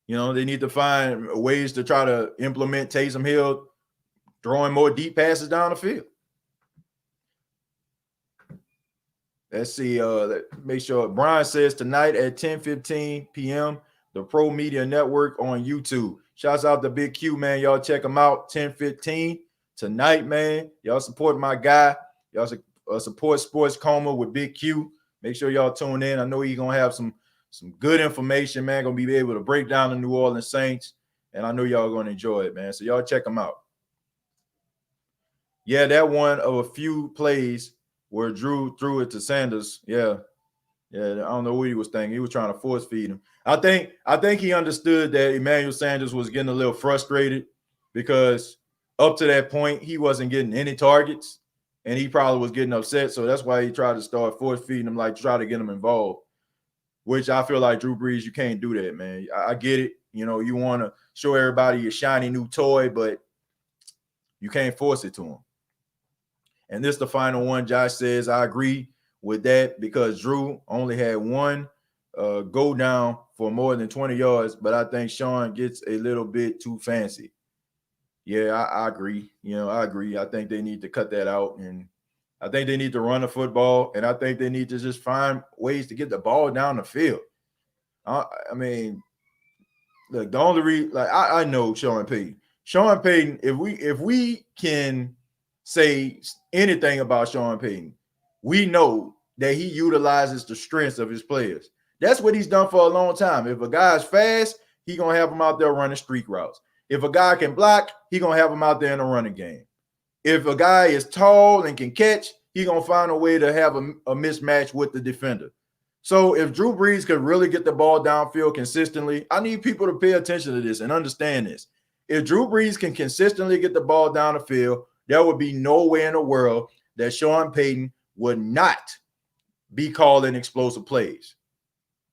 they need to find ways to try to implement Taysom Hill throwing more deep passes down the field. Let's see. Make sure. Brian says tonight at 10:15 p.m., the Pro Media Network on YouTube. Shouts out to Big Q, man. Y'all check him out. 10:15 tonight, man. Y'all support my guy. Y'all support Sports Coma with Big Q. Make sure y'all tune in. I know he's gonna have some good information, man. Gonna be able to break down the New Orleans Saints, and I know y'all gonna enjoy it, man. So y'all check him out. Yeah, that one of a few plays where Drew threw it to Sanders. Yeah. I don't know what he was thinking. He was trying to force feed him. I think he understood that Emmanuel Sanders was getting a little frustrated because up to that point he wasn't getting any targets, and he probably was getting upset. So that's why he tried to start force feeding him, like try to get him involved. Which I feel like Drew Brees, you can't do that, man. I get it. You want to show everybody your shiny new toy, but you can't force it to him. And this is the final one. Josh says, I agree with that because Drew only had one go down for more than 20 yards, but I think Sean gets a little bit too fancy. Yeah, I agree. I agree. I think they need to cut that out, and I think they need to run the football, and I think they need to just find ways to get the ball down the field. I mean, look, the only reason, I know Sean Payton. Sean Payton, if we can say anything about Sean Payton, we know that he utilizes the strengths of his players. That's what he's done for a long time. If a guy's fast, he's going to have him out there running streak routes. If a guy can block, he's going to have him out there in the running game. If a guy is tall and can catch, he's going to find a way to have a mismatch with the defender. So if Drew Brees could really get the ball downfield consistently, I need people to pay attention to this and understand this. If Drew Brees can consistently get the ball down the field, there would be no way in the world that Sean Payton would not be calling explosive plays.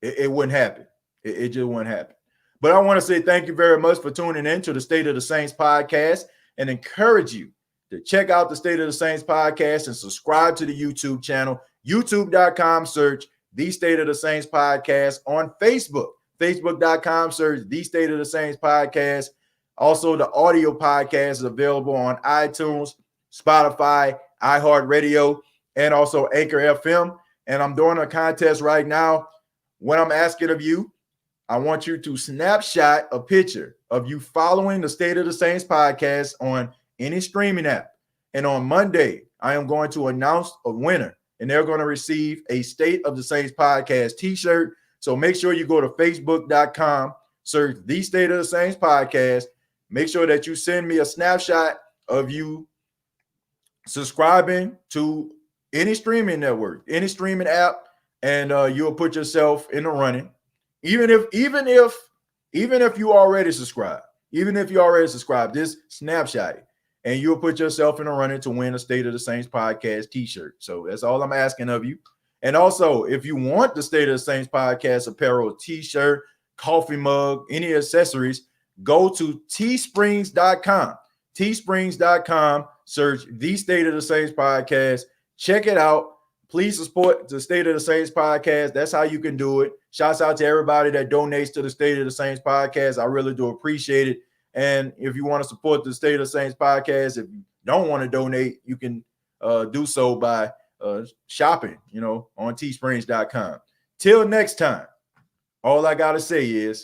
It wouldn't happen. It just wouldn't happen. But I want to say thank you very much for tuning in to the State of the Saints podcast and encourage you to check out the State of the Saints podcast and subscribe to the YouTube channel, youtube.com, search The State of the Saints podcast. On Facebook, facebook.com, search The State of the Saints podcast. Also, the audio podcast is available on iTunes, Spotify, iHeartRadio, and also Anchor FM. And I'm doing a contest right now. What I'm asking of you, I want you to snapshot a picture of you following the State of the Saints podcast on any streaming app. And on Monday, I am going to announce a winner, and they're going to receive a State of the Saints podcast t-shirt. So make sure you go to facebook.com, search The State of the Saints podcast. Make sure that you send me a snapshot of you subscribing to any streaming network, any streaming app, and you'll put yourself in the running. Even if you already subscribe, just snapshot it, and you'll put yourself in the running to win a State of the Saints podcast t-shirt. So that's all I'm asking of you. And also, if you want the State of the Saints podcast apparel, t-shirt, coffee mug, any accessories, go to teesprings.com. Teesprings.com, search The State of the Saints podcast. Check it out. please support the State of the Saints podcast. That's how you can do it. Shouts out to everybody that donates to the State of the Saints podcast. I really do appreciate it. And if you want to support the State of the Saints podcast, if you don't want to donate, you can do so by shopping, on teesprings.com. Till next time, all I got to say is